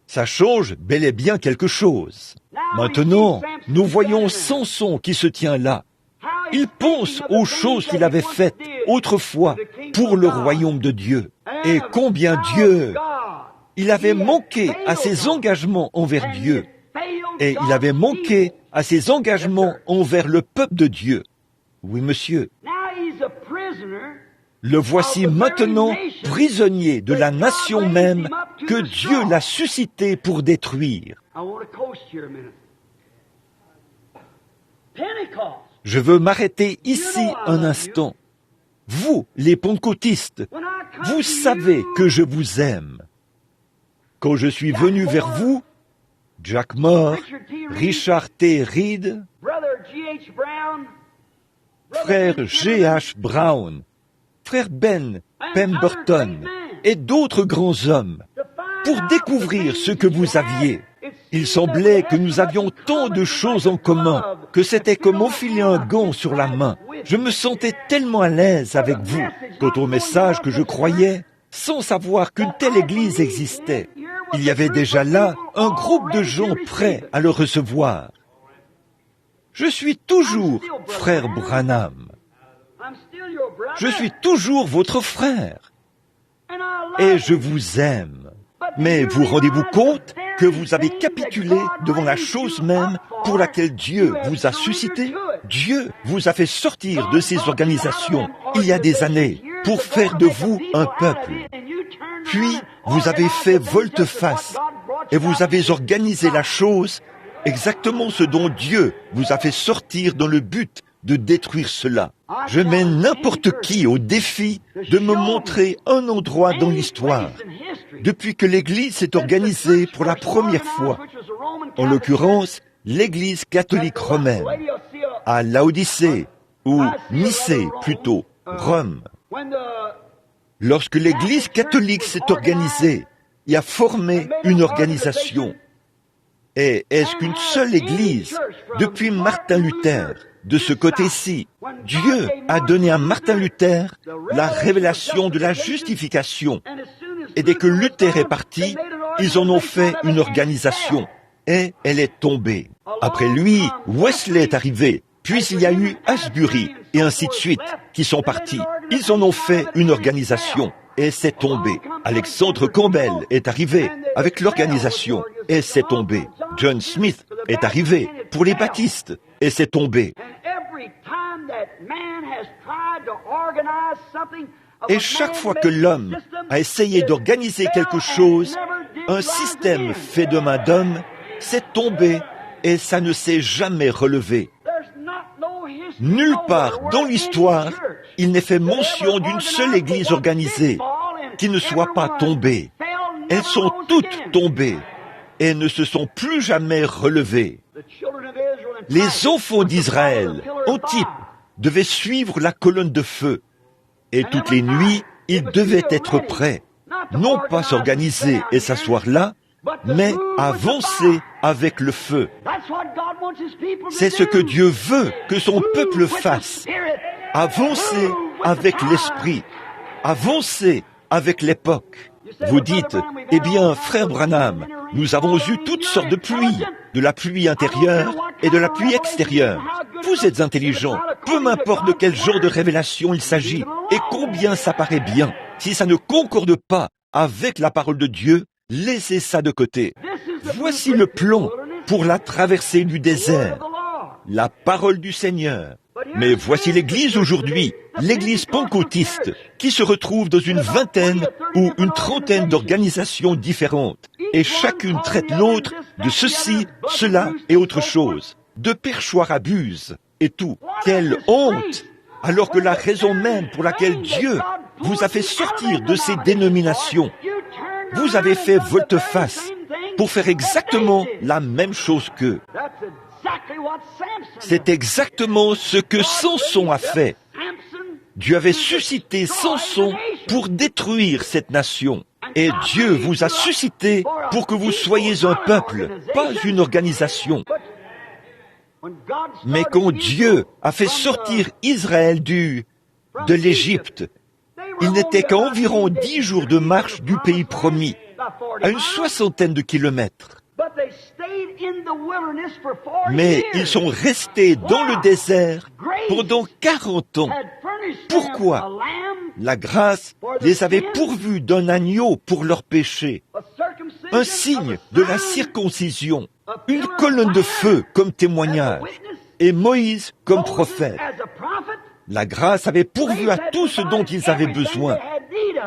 ça change bel et bien quelque chose. Maintenant, nous voyons Samson qui se tient là. Il pense aux choses qu'il avait faites autrefois pour le royaume de Dieu. Et combien Dieu... Il avait manqué à ses engagements envers Dieu. Et il avait manqué à ses engagements envers le peuple de Dieu. Oui, monsieur. Le voici maintenant prisonnier de la nation même que Dieu l'a suscité pour détruire. Je veux m'arrêter ici un instant. Vous, les pentecôtistes, vous savez que je vous aime. Quand je suis venu vers vous, Jack Moore, Richard T. Reed, frère G.H. Brown, frère Ben Pemberton et d'autres grands hommes, pour découvrir ce que vous aviez. Il semblait que nous avions tant de choses en commun, que c'était comme enfiler un gant sur la main. Je me sentais tellement à l'aise avec vous quant au message que je croyais, sans savoir qu'une telle église existait. Il y avait déjà là un groupe de gens prêts à le recevoir. Je suis toujours frère Branham. Je suis toujours votre frère. Et je vous aime. Mais vous rendez-vous compte que vous avez capitulé devant la chose même pour laquelle Dieu vous a suscité? Dieu vous a fait sortir de ces organisations il y a des années pour faire de vous un peuple. Puis, vous avez fait volte-face et vous avez organisé la chose exactement ce dont Dieu vous a fait sortir dans le but de détruire cela. Je mets n'importe qui au défi de me montrer un endroit dans l'histoire, depuis que l'Église s'est organisée pour la première fois, en l'occurrence l'Église catholique romaine, à Laodicée, ou Nicée plutôt, Rome. Lorsque l'Église catholique s'est organisée et a formé une organisation, et est-ce qu'une seule Église, depuis Martin Luther, de ce côté-ci, Dieu a donné à Martin Luther la révélation de la justification. Et dès que Luther est parti, ils en ont fait une organisation. Et elle est tombée. Après lui, Wesley est arrivé. Puis il y a eu Asbury, et ainsi de suite, qui sont partis. Ils en ont fait une organisation. Et c'est tombé. Alexandre Campbell est arrivé avec l'organisation. Et c'est tombé. John Smith est arrivé pour les baptistes. Et c'est tombé. Et chaque fois que l'homme a essayé d'organiser quelque chose, un système fait de main d'homme, c'est tombé et ça ne s'est jamais relevé. Nulle part dans l'histoire, il n'est fait mention d'une seule église organisée qui ne soit pas tombée. Elles sont toutes tombées et ne se sont plus jamais relevées. Les enfants d'Israël, en type, devaient suivre la colonne de feu. Et toutes les nuits, ils devaient être prêts, non pas s'organiser et s'asseoir là, mais avancer avec le feu. C'est ce que Dieu veut que son peuple fasse. Avancer avec l'esprit, avancer avec l'époque. Vous dites, eh bien, frère Branham, nous avons eu toutes sortes de pluies, de la pluie intérieure et de la pluie extérieure. Vous êtes intelligent, peu m'importe de quel genre de révélation il s'agit et combien ça paraît bien. Si ça ne concorde pas avec la parole de Dieu, laissez ça de côté. Voici le plan pour la traversée du désert, la parole du Seigneur. Mais voici l'Église aujourd'hui, l'Église pentecôtiste, qui se retrouve dans une vingtaine ou une trentaine d'organisations différentes, et chacune traite l'autre de ceci, cela et autre chose. De perchoir abuse et tout. Quelle honte! Alors que la raison même pour laquelle Dieu vous a fait sortir de ces dénominations, vous avez fait volte-face pour faire exactement la même chose qu'eux. C'est exactement ce que Samson a fait. Dieu avait suscité Samson pour détruire cette nation. Et Dieu vous a suscité pour que vous soyez un peuple, pas une organisation. Mais quand Dieu a fait sortir Israël de l'Égypte, il n'était qu'à environ 10 jours de marche du pays promis, à une 60aine de kilomètres. Mais ils sont restés dans le désert pendant 40 ans. Pourquoi? La grâce les avait pourvus d'un agneau pour leurs péchés, un signe de la circoncision, une colonne de feu comme témoignage, et Moïse comme prophète. La grâce avait pourvu à tout ce dont ils avaient besoin,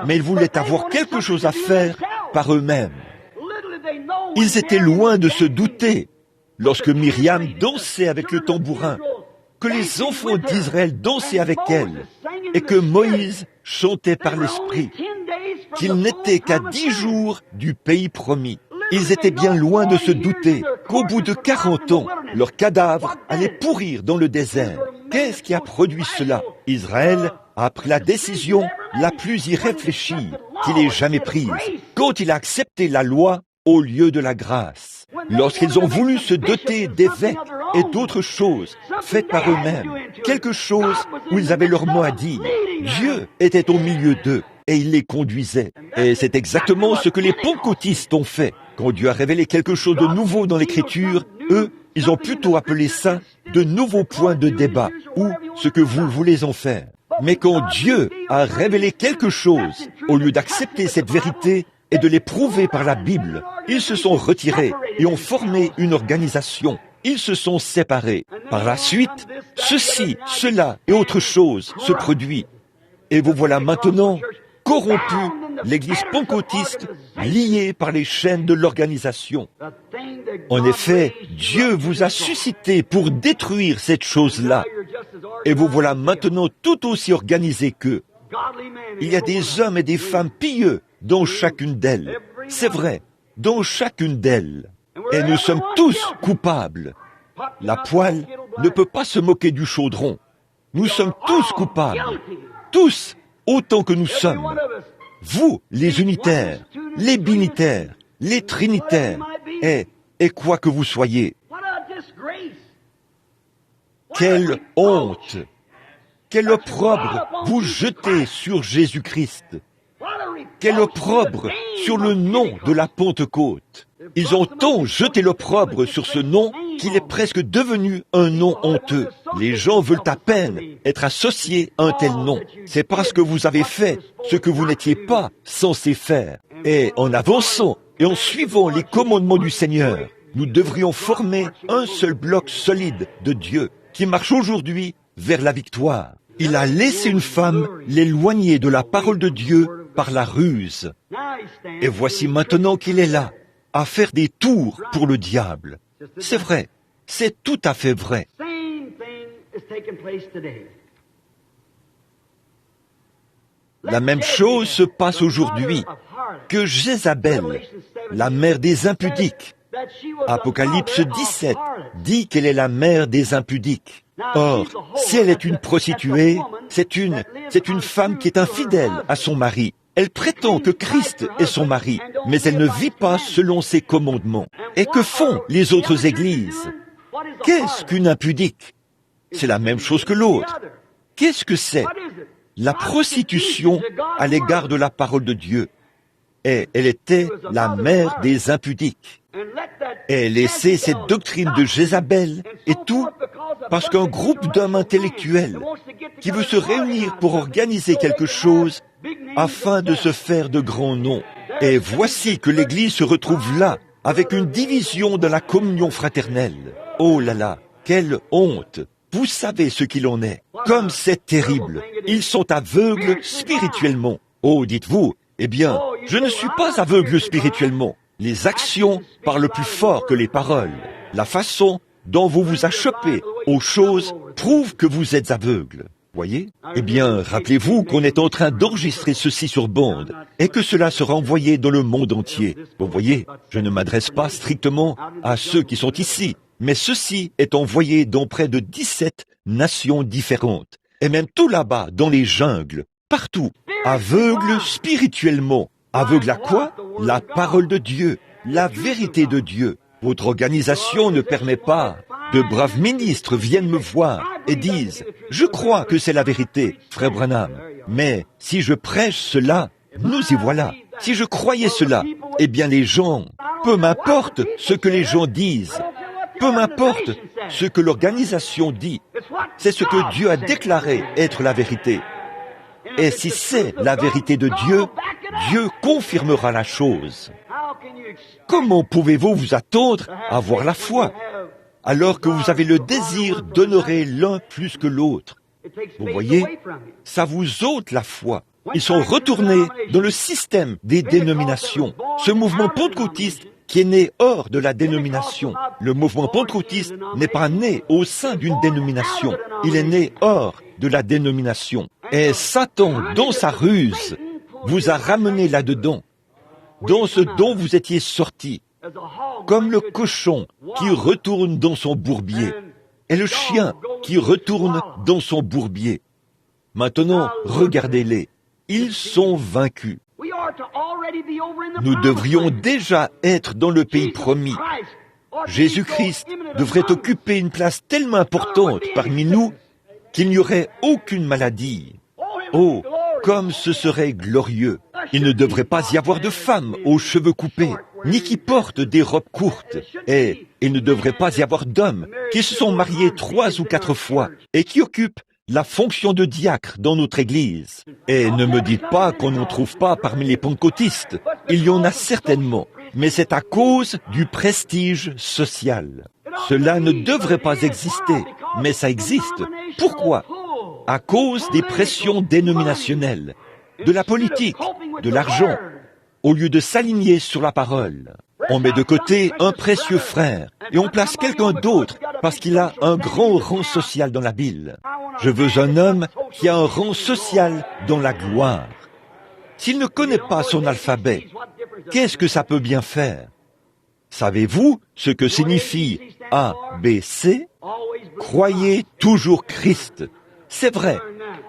mais ils voulaient avoir quelque chose à faire par eux-mêmes. Ils étaient loin de se douter, lorsque Myriam dansait avec le tambourin, que les enfants d'Israël dansaient avec elle, et que Moïse chantait par l'Esprit, qu'ils n'étaient qu'à 10 jours du pays promis. Ils étaient bien loin de se douter qu'au bout de 40 ans, leurs cadavres allaient pourrir dans le désert. Qu'est-ce qui a produit cela? Israël a pris la décision la plus irréfléchie qu'il ait jamais prise, quand il a accepté la loi au lieu de la grâce. Lorsqu'ils ont voulu se doter d'évêques et d'autres choses faites par eux-mêmes, quelque chose où ils avaient leur mot à dire, Dieu était au milieu d'eux et il les conduisait. Et c'est exactement ce que les pentecôtistes ont fait. Quand Dieu a révélé quelque chose de nouveau dans l'Écriture, eux, ils ont plutôt appelé ça de nouveaux points de débat, ou ce que vous voulez en faire. Mais quand Dieu a révélé quelque chose, au lieu d'accepter cette vérité et de les prouver par la Bible, ils se sont retirés et ont formé une organisation. Ils se sont séparés. Par la suite, ceci, cela et autre chose se produit. Et vous voilà maintenant corrompu, l'Église pentecôtiste liée par les chaînes de l'organisation. En effet, Dieu vous a suscité pour détruire cette chose-là. Et vous voilà maintenant tout aussi organisé qu'eux. Il y a des hommes et des femmes pieux dans chacune d'elles. C'est vrai, dans chacune d'elles. Et nous sommes tous coupables. La poêle ne peut pas se moquer du chaudron. Nous sommes tous coupables. Tous, autant que nous sommes. Vous, les unitaires, les binitaires, les trinitaires, et quoi que vous soyez. Quelle honte! Quel opprobre vous jetez sur Jésus-Christ! Quel opprobre sur le nom de la Pentecôte! Ils ont tant jeté l'opprobre sur ce nom qu'il est presque devenu un nom honteux. Les gens veulent à peine être associés à un tel nom. C'est parce que vous avez fait ce que vous n'étiez pas censé faire. Et en avançant et en suivant les commandements du Seigneur, nous devrions former un seul bloc solide de Dieu qui marche aujourd'hui vers la victoire. Il a laissé une femme l'éloigner de la parole de Dieu par la ruse. Et voici maintenant qu'il est là, à faire des tours pour le diable. C'est vrai, c'est tout à fait vrai. La même chose se passe aujourd'hui, que Jézabel, la mère des impudiques. Apocalypse 17 dit qu'elle est la mère des impudiques. Or, si elle est une prostituée, c'est une femme qui est infidèle à son mari. Elle prétend que Christ est son mari, mais elle ne vit pas selon ses commandements. Et que font les autres églises? Qu'est-ce qu'une impudique? C'est la même chose que l'autre. Qu'est-ce que c'est? La prostitution à l'égard de la parole de Dieu. Et elle était la mère des impudiques. Et laisser cette doctrine de Jézabel et tout parce qu'un groupe d'hommes intellectuels qui veut se réunir pour organiser quelque chose afin de se faire de grands noms. Et voici que l'Église se retrouve là, avec une division de la communion fraternelle. Oh là là, quelle honte! Vous savez ce qu'il en est. Comme c'est terrible. Ils sont aveugles spirituellement. Oh, dites-vous, eh bien, je ne suis pas aveugle spirituellement. Les actions parlent plus fort que les paroles. La façon dont vous vous achoppez aux choses prouve que vous êtes aveugle. Voyez? Eh bien, rappelez-vous qu'on est en train d'enregistrer ceci sur bande et que cela sera envoyé dans le monde entier. Vous voyez, je ne m'adresse pas strictement à ceux qui sont ici, mais ceci est envoyé dans près de 17 nations différentes. Et même tout là-bas, dans les jungles, partout, aveugles spirituellement. Aveugle à quoi? La parole de Dieu, la vérité de Dieu. Votre organisation ne permet pas. De braves ministres viennent me voir et disent « Je crois que c'est la vérité, frère Branham, mais si je prêche cela, nous y voilà. Si je croyais cela, eh bien les gens, peu m'importe ce que les gens disent, peu m'importe ce que l'organisation dit, c'est ce que Dieu a déclaré être la vérité. Et si c'est la vérité de Dieu, Dieu confirmera la chose. Comment pouvez-vous vous attendre à avoir la foi alors que vous avez le désir d'honorer l'un plus que l'autre? Vous voyez, ça vous ôte la foi. Ils sont retournés dans le système des dénominations. Ce mouvement pentecôtiste qui est né hors de la dénomination. Le mouvement pentecôtiste n'est pas né au sein d'une dénomination. Il est né hors de la dénomination. Et Satan, dans sa ruse, vous a ramené là-dedans, dans ce dont vous étiez sortis, comme le cochon qui retourne dans son bourbier, et le chien qui retourne dans son bourbier. Maintenant, regardez-les, ils sont vaincus. Nous devrions déjà être dans le pays promis. Jésus-Christ devrait occuper une place tellement importante parmi nous qu'il n'y aurait aucune maladie. Oh, comme ce serait glorieux! Il ne devrait pas y avoir de femmes aux cheveux coupés, ni qui portent des robes courtes. Et il ne devrait pas y avoir d'hommes qui se sont mariés 3 ou 4 fois et qui occupent la fonction de diacre dans notre Église. Et ne me dites pas qu'on n'en trouve pas parmi les pentecôtistes. Il y en a certainement, mais c'est à cause du prestige social. Cela ne devrait pas exister. mais ça existe. Pourquoi? À cause des pressions dénominationnelles, de la politique, de l'argent. Au lieu de s'aligner sur la parole, on met de côté un précieux frère et on place quelqu'un d'autre parce qu'il a un grand rang social dans la Bible. Je veux un homme qui a un rang social dans la gloire. S'il ne connaît pas son alphabet, qu'est-ce que ça peut bien faire? Savez-vous ce que signifie A, B, C? Croyez toujours Christ. C'est vrai.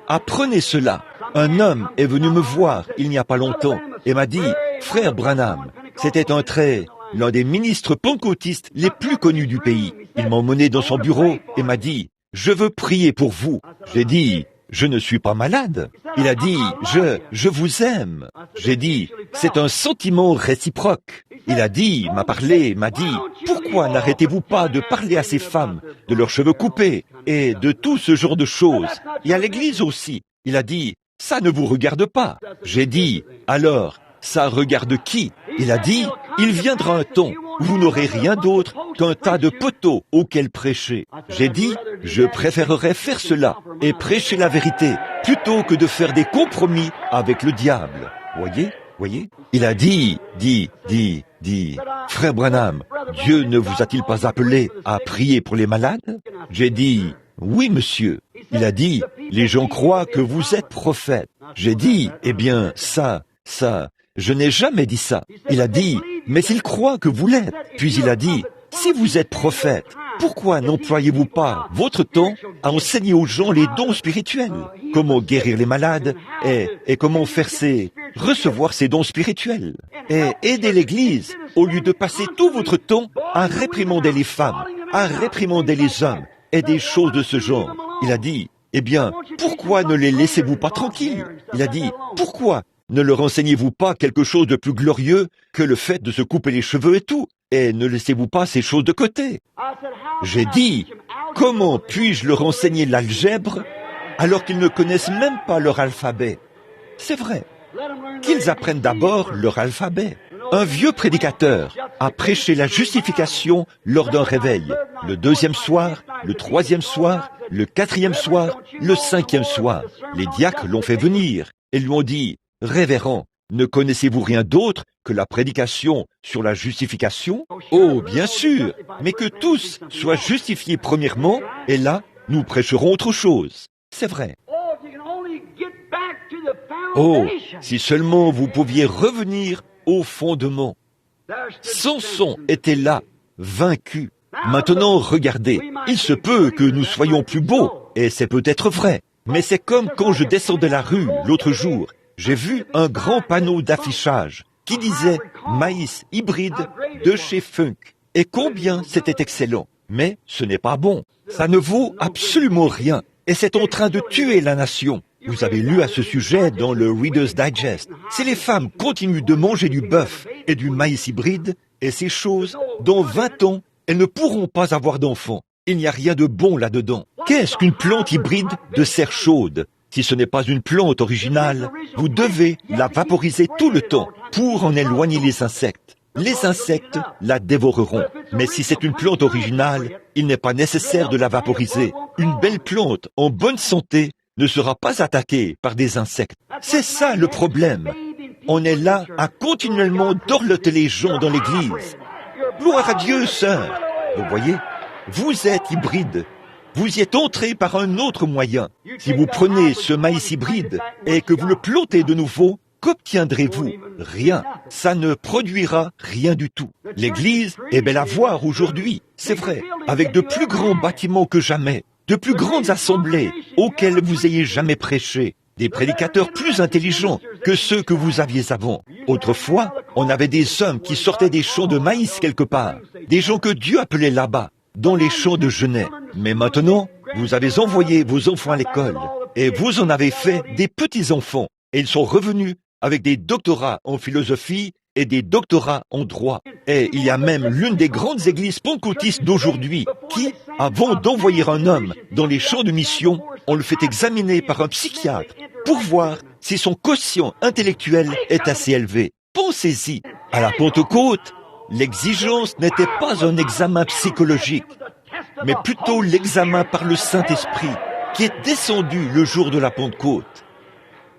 Apprenez cela. Un homme est venu me voir il n'y a pas longtemps et m'a dit, « Frère Branham, c'était l'un des ministres pentecôtistes les plus connus du pays. Il m'a emmené dans son bureau et m'a dit, « Je veux prier pour vous. » J'ai dit, « Je ne suis pas malade. » Il a dit, je vous aime. J'ai dit, c'est un sentiment réciproque. Il m'a dit, pourquoi n'arrêtez-vous pas de parler à ces femmes, de leurs cheveux coupés et de tout ce genre de choses? Et à l'église aussi. Il a dit, ça ne vous regarde pas. J'ai dit, alors, ça regarde qui? Il a dit, il viendra un temps où vous n'aurez rien d'autre qu'un tas de poteaux auxquels prêcher. J'ai dit, je préférerais faire cela et prêcher la vérité plutôt que de faire des compromis avec le diable. Voyez? Il a dit, Frère Branham, Dieu ne vous a-t-il pas appelé à prier pour les malades? J'ai dit, oui, monsieur. Il a dit, les gens croient que vous êtes prophète. J'ai dit, eh bien, ça, je n'ai jamais dit ça. Il a dit, mais il croit que vous l'êtes. Puis il a dit, si vous êtes prophète, pourquoi n'employez-vous pas votre temps à enseigner aux gens les dons spirituels? Comment guérir les malades et comment recevoir ces dons spirituels? Et aider l'Église au lieu de passer tout votre temps à réprimander les femmes, à réprimander les hommes et des choses de ce genre. Il a dit, eh bien, pourquoi ne les laissez-vous pas tranquilles? Il a dit, pourquoi ne leur enseignez-vous pas quelque chose de plus glorieux que le fait de se couper les cheveux et tout? Et ne laissez-vous pas ces choses de côté? J'ai dit, comment puis-je leur enseigner l'algèbre alors qu'ils ne connaissent même pas leur alphabet? C'est vrai. Qu'ils apprennent d'abord leur alphabet. Un vieux prédicateur a prêché la justification lors d'un réveil, le 2e soir, le 3e soir, le 4e soir, le 5e soir. Les diacres l'ont fait venir et lui ont dit, « Révérend, ne connaissez-vous rien d'autre que la prédication sur la justification? Oh, bien sûr, mais que tous soient justifiés premièrement, et là, nous prêcherons autre chose. » C'est vrai. Oh, si seulement vous pouviez revenir au fondement. Samson était là, vaincu. Maintenant, regardez, il se peut que nous soyons plus beaux, et c'est peut-être vrai. Mais c'est comme quand je descendais la rue l'autre jour. J'ai vu un grand panneau d'affichage qui disait « Maïs hybride de chez Funk ». Et combien c'était excellent. Mais ce n'est pas bon. Ça ne vaut absolument rien. Et c'est en train de tuer la nation. Vous avez lu à ce sujet dans le Reader's Digest. Si les femmes continuent de manger du bœuf et du maïs hybride et ces choses, dans 20 ans, elles ne pourront pas avoir d'enfants. Il n'y a rien de bon là-dedans. Qu'est-ce qu'une plante hybride de serre chaude? Si ce n'est pas une plante originale, vous devez la vaporiser tout le temps pour en éloigner les insectes. Les insectes la dévoreront. Mais si c'est une plante originale, il n'est pas nécessaire de la vaporiser. Une belle plante en bonne santé ne sera pas attaquée par des insectes. C'est ça le problème. On est là à continuellement dorloter les gens dans l'église. Gloire à Dieu, sœur. Vous voyez, vous êtes hybride. Vous y êtes entré par un autre moyen. Si vous prenez ce maïs hybride et que vous le plantez de nouveau, qu'obtiendrez-vous? Rien. Ça ne produira rien du tout. L'église est belle à voir aujourd'hui, c'est vrai, avec de plus grands bâtiments que jamais, de plus grandes assemblées auxquelles vous ayez jamais prêché, des prédicateurs plus intelligents que ceux que vous aviez avant. Autrefois, on avait des hommes qui sortaient des champs de maïs quelque part, des gens que Dieu appelait là-bas, dans les champs de genêt. Mais maintenant, vous avez envoyé vos enfants à l'école et vous en avez fait des petits-enfants. Et ils sont revenus avec des doctorats en philosophie et des doctorats en droit. Et il y a même l'une des grandes églises pentecôtistes d'aujourd'hui qui, avant d'envoyer un homme dans les champs de mission, on le fait examiner par un psychiatre pour voir si son quotient intellectuel est assez élevé. Pensez-y, à la Pentecôte, l'exigence n'était pas un examen psychologique. mais plutôt l'examen par le Saint-Esprit qui est descendu le jour de la Pentecôte.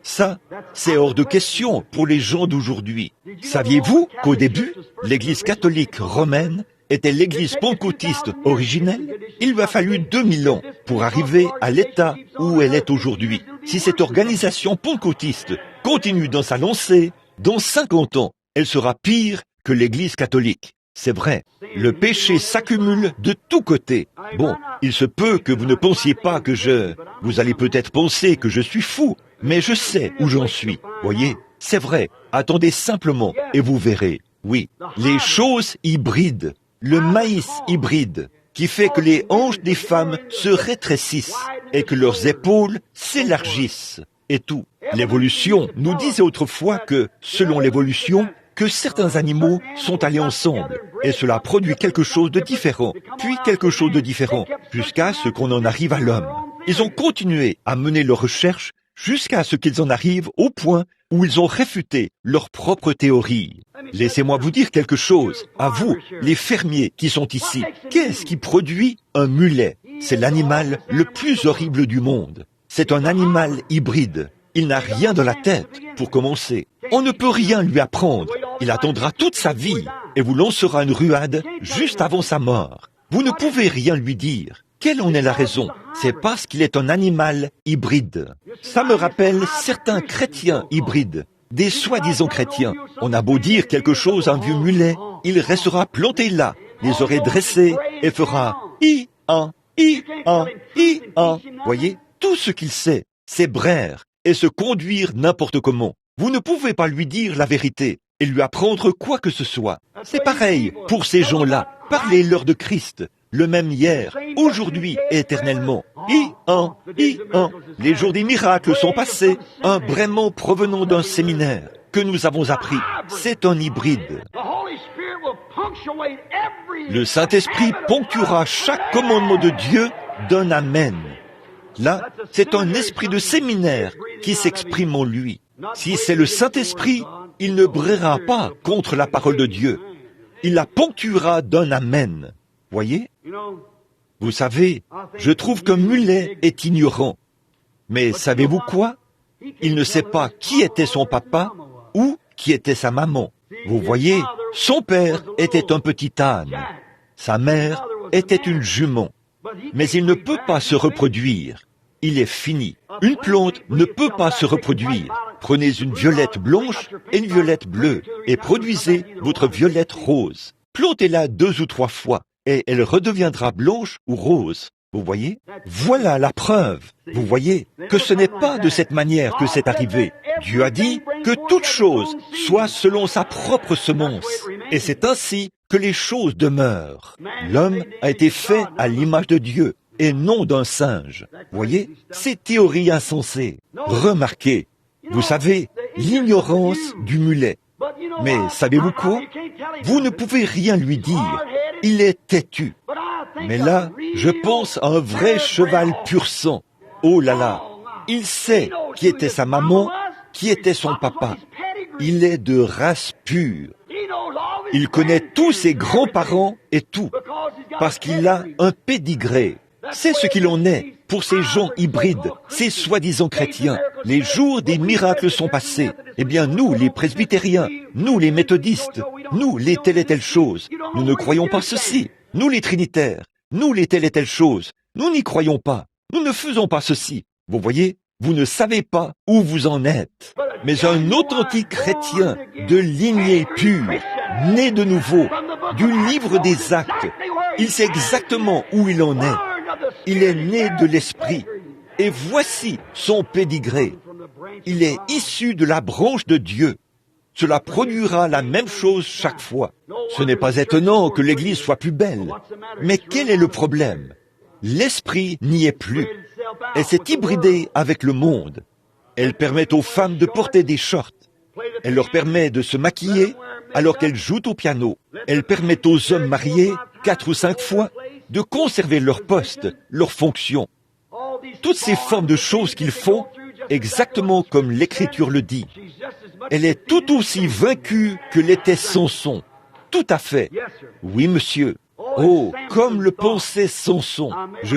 Ça, c'est hors de question pour les gens d'aujourd'hui. Saviez-vous qu'au début, l'Église catholique romaine était l'Église pentecôtiste originelle? Il lui a fallu 2000 ans pour arriver à l'état où elle est aujourd'hui. Si cette organisation pentecôtiste continue dans sa lancée, dans 50 ans, elle sera pire que l'Église catholique. C'est vrai, le péché s'accumule de tous côtés. Bon, il se peut que vous ne pensiez pas que Vous allez peut-être penser que je suis fou, mais je sais où j'en suis. Voyez, c'est vrai, attendez simplement et vous verrez. Oui, les choses hybrides, le maïs hybride, qui fait que les hanches des femmes se rétrécissent et que leurs épaules s'élargissent et tout. L'évolution nous disait autrefois que, selon l'évolution, que certains animaux sont allés ensemble, et cela produit quelque chose de différent, puis quelque chose de différent, jusqu'à ce qu'on en arrive à l'homme. Ils ont continué à mener leurs recherches jusqu'à ce qu'ils en arrivent au point où ils ont réfuté leur propre théorie. Laissez-moi vous dire quelque chose, à vous, les fermiers qui sont ici. Qu'est-ce qui produit un mulet? C'est l'animal le plus horrible du monde. C'est un animal hybride. Il n'a rien dans la tête, pour commencer. On ne peut rien lui apprendre. Il attendra toute sa vie et vous lancera une ruade juste avant sa mort. Vous ne pouvez rien lui dire. Quelle en est la raison? C'est parce qu'il est un animal hybride. Ça me rappelle certains chrétiens hybrides, des soi-disant chrétiens. On a beau dire quelque chose à un vieux mulet, il restera planté là, les oreilles dressées, et fera i-un, i-un, i-un. Voyez, tout ce qu'il sait, c'est braire et se conduire n'importe comment. Vous ne pouvez pas lui dire la vérité et lui apprendre quoi que ce soit. C'est pareil pour ces gens-là. Parlez-leur de Christ, le même hier, aujourd'hui et éternellement. I-un, I-un. Les jours des miracles sont passés. Un braiement provenant d'un séminaire que nous avons appris. C'est un hybride. Le Saint-Esprit ponctuera chaque commandement de Dieu d'un amen. Là, c'est un esprit de séminaire qui s'exprime en lui. Si c'est le Saint-Esprit, il ne brillera pas contre la parole de Dieu. Il la ponctuera d'un amen. Voyez? Vous savez, je trouve qu'un mulet est ignorant. Mais savez-vous quoi? Il ne sait pas qui était son papa ou qui était sa maman. Vous voyez, son père était un petit âne. Sa mère était une jument. Mais il ne peut pas se reproduire. Il est fini. Une plante ne peut pas se reproduire. Prenez une violette blanche et une violette bleue et produisez votre violette rose. Plantez-la 2 ou 3 fois et elle redeviendra blanche ou rose. Vous voyez? Voilà la preuve. Vous voyez que ce n'est pas de cette manière que c'est arrivé. Dieu a dit que toute chose soit selon sa propre semence. Et c'est ainsi que les choses demeurent. L'homme a été fait à l'image de Dieu et non d'un singe. Voyez? Ces théories insensées. Remarquez, vous savez, l'ignorance du mulet. Mais savez-vous quoi? Vous ne pouvez rien lui dire. Il est têtu. Mais là, je pense à un vrai cheval pur sang. Oh là là, il sait qui était sa maman, qui était son papa. Il est de race pure. Il connaît tous ses grands-parents et tout, parce qu'il a un pédigré. C'est ce qu'il en est pour ces gens hybrides, ces soi-disant chrétiens. Les jours des miracles sont passés. Eh bien, nous, les presbytériens, nous, les méthodistes, nous, les telle et telle chose, nous ne croyons pas ceci. Nous, les trinitaires, nous, les telle et telle chose, nous n'y croyons pas. Nous ne faisons pas ceci. Vous voyez, vous ne savez pas où vous en êtes. Mais un authentique chrétien de lignée pure, né de nouveau, du livre des actes, il sait exactement où il en est. Il est né de l'Esprit. Et voici son pédigré. Il est issu de la branche de Dieu. Cela produira la même chose chaque fois. Ce n'est pas étonnant que l'Église soit plus belle. Mais quel est le problème? L'Esprit n'y est plus. Elle s'est hybridée avec le monde. Elle permet aux femmes de porter des shorts. Elle leur permet de se maquiller alors qu'elles jouent au piano. Elle permet aux hommes mariés 4 ou 5 fois de conserver leur poste, leur fonction. Toutes ces formes de choses qu'ils font, exactement comme l'Écriture le dit. Elle est tout aussi vaincue que l'était Samson. Tout à fait. Oui, monsieur. Oh, comme le pensait Samson. Je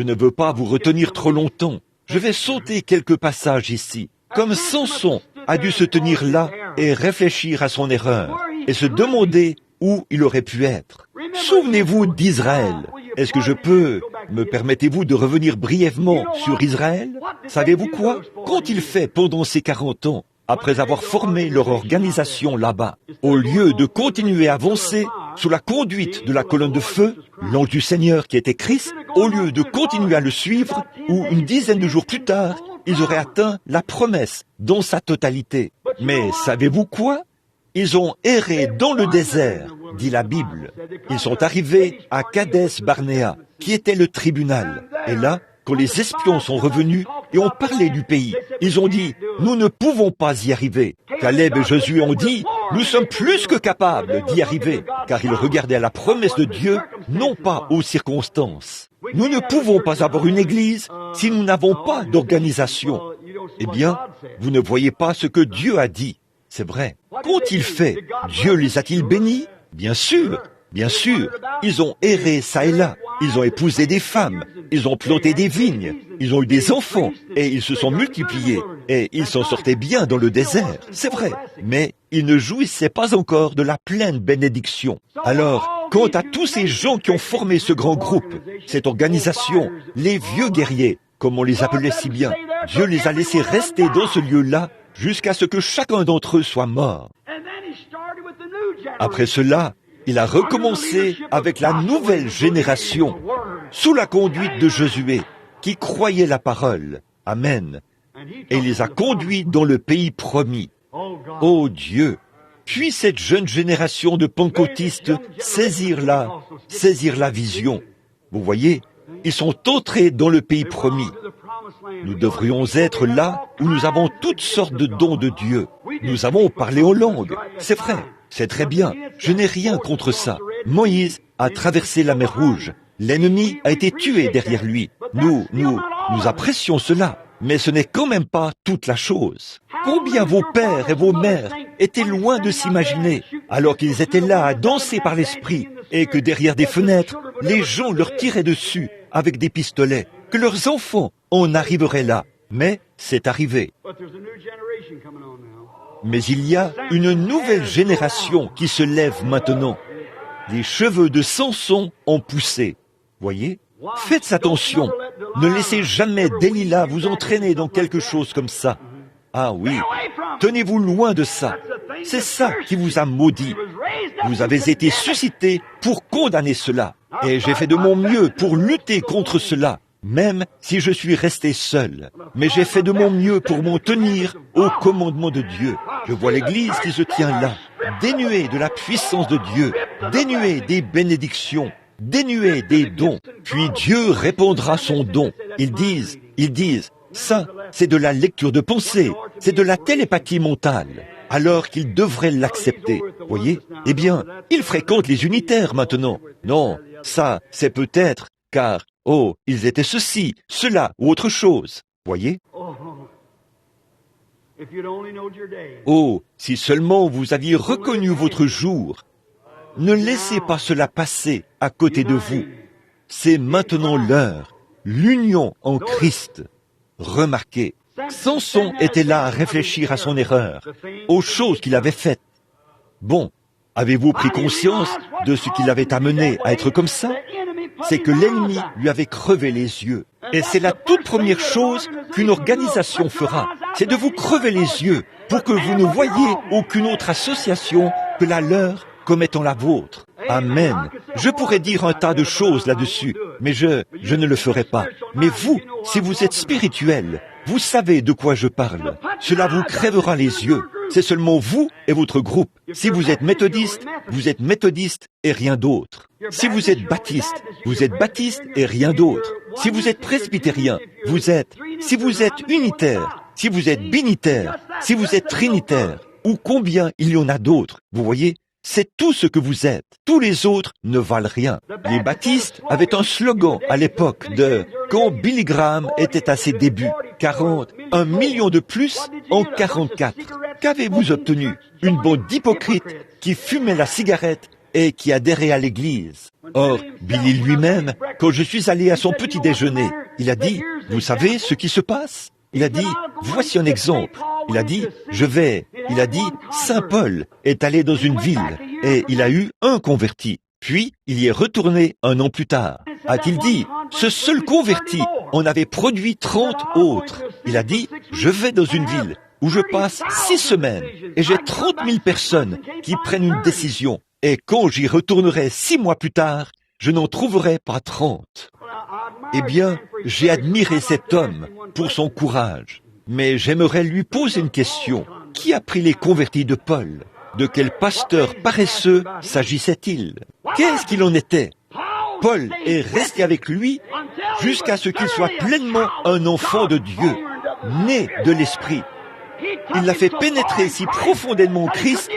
ne veux pas vous retenir trop longtemps. Je vais sauter quelques passages ici. Comme Samson a dû se tenir là et réfléchir à son erreur et se demander où il aurait pu être. Souvenez-vous d'Israël. Est-ce que me permettez-vous de revenir brièvement sur Israël? Savez-vous quoi? Qu'ont-ils fait pendant ces 40 ans, après avoir formé leur organisation là-bas? Au lieu de continuer à avancer sous la conduite de la colonne de feu, l'ange du Seigneur qui était Christ, au lieu de continuer à le suivre, ou une dizaine de jours plus tard, ils auraient atteint la promesse dans sa totalité. Mais savez-vous quoi? Ils ont erré dans le désert, dit la Bible. Ils sont arrivés à Kadès Barnéa, qui était le tribunal. Et là, quand les espions sont revenus et ont parlé du pays, ils ont dit, nous ne pouvons pas y arriver. Caleb et Josué ont dit, nous sommes plus que capables d'y arriver, car ils regardaient à la promesse de Dieu, non pas aux circonstances. Nous ne pouvons pas avoir une église si nous n'avons pas d'organisation. Eh bien, vous ne voyez pas ce que Dieu a dit. C'est vrai. Qu'ont-ils fait? Dieu les a-t-il bénis? Bien sûr, bien sûr. Ils ont erré ça et là. Ils ont épousé des femmes. Ils ont planté des vignes. Ils ont eu des enfants. Et ils se sont multipliés. Et ils s'en sortaient bien dans le désert. C'est vrai. Mais ils ne jouissaient pas encore de la pleine bénédiction. Alors, quant à tous ces gens qui ont formé ce grand groupe, cette organisation, les vieux guerriers, comme on les appelait si bien, Dieu les a laissés rester dans ce lieu-là jusqu'à ce que chacun d'entre eux soit mort. Après cela, il a recommencé avec la nouvelle génération, sous la conduite de Josué, qui croyait la parole. Amen. Et il les a conduits dans le pays promis. Oh Dieu! Puis cette jeune génération de pentecôtistes saisir la vision. Vous voyez, ils sont entrés dans le pays promis. Nous devrions être là où nous avons toutes sortes de dons de Dieu. Nous avons parlé en langue. C'est vrai, c'est très bien. Je n'ai rien contre ça. Moïse a traversé la mer Rouge. L'ennemi a été tué derrière lui. Nous apprécions cela. Mais ce n'est quand même pas toute la chose. Combien vos pères et vos mères étaient loin de s'imaginer, alors qu'ils étaient là à danser par l'esprit, et que derrière des fenêtres, les gens leur tiraient dessus avec des pistolets, que leurs enfants en arriveraient là. Mais c'est arrivé. Mais il y a une nouvelle génération qui se lève maintenant. Les cheveux de Samson ont poussé. Voyez? Faites attention. Ne laissez jamais Delilah vous entraîner dans quelque chose comme ça. Ah oui, tenez-vous loin de ça. C'est ça qui vous a maudit. Vous avez été suscité pour condamner cela. Et j'ai fait de mon mieux pour lutter contre cela, même si je suis resté seul. Mais j'ai fait de mon mieux pour m'en tenir au commandement de Dieu. Je vois l'Église qui se tient là, dénuée de la puissance de Dieu, dénuée des bénédictions, dénuée des dons. Puis Dieu répondra son don. Ils disent, ça, c'est de la lecture de pensée, c'est de la télépathie mentale, alors qu'ils devraient l'accepter. Voyez? Eh bien, ils fréquentent les unitaires maintenant. Non, ça, c'est peut-être car, ils étaient ceci, cela ou autre chose. Voyez? Si seulement vous aviez reconnu votre jour. Ne laissez pas cela passer à côté de vous. C'est maintenant l'heure, l'union en Christ. Remarquez, Samson était là à réfléchir à son erreur, aux choses qu'il avait faites. Bon, avez-vous pris conscience de ce qui l'avait amené à être comme ça? C'est que l'ennemi lui avait crevé les yeux. Et c'est la toute première chose qu'une organisation fera, c'est de vous crever les yeux pour que vous ne voyiez aucune autre association que la leur comme étant la vôtre. Amen. Je pourrais dire un tas de choses là-dessus, mais je ne le ferai pas. Mais vous, si vous êtes spirituel, vous savez de quoi je parle. Cela vous crèvera les yeux. C'est seulement vous et votre groupe. Si vous êtes méthodiste et rien d'autre. Si vous êtes baptiste et rien d'autre. Si vous êtes presbytérien, si vous êtes unitaire, si vous êtes binitaire, si vous êtes trinitaire, ou combien il y en a d'autres, vous voyez? C'est tout ce que vous êtes. Tous les autres ne valent rien. Les baptistes avaient un slogan à l'époque quand Billy Graham était à ses débuts. 1 million de plus en 44. Qu'avez-vous obtenu? Une bande d'hypocrites qui fumaient la cigarette et qui adhérait à l'Église. Or, Billy lui-même, quand je suis allé à son petit déjeuner, il a dit, vous savez ce qui se passe? Il a dit, voici un exemple. Il a dit, il a dit, Saint Paul est allé dans une ville et il a eu un converti. Puis, il y est retourné un an plus tard. A-t-il dit, ce seul converti en avait produit 30 autres. Il a dit, je vais dans une ville où je passe 6 semaines et j'ai 30 000 personnes qui prennent une décision. Et quand j'y retournerai 6 mois plus tard, je n'en trouverai pas 30. Eh bien, j'ai admiré cet homme pour son courage. Mais j'aimerais lui poser une question. Qui a pris les convertis de Paul? De quel pasteur paresseux s'agissait-il? Qu'est-ce qu'il en était? Paul est resté avec lui jusqu'à ce qu'il soit pleinement un enfant de Dieu, né de l'Esprit. Il l'a fait pénétrer si profondément en Christ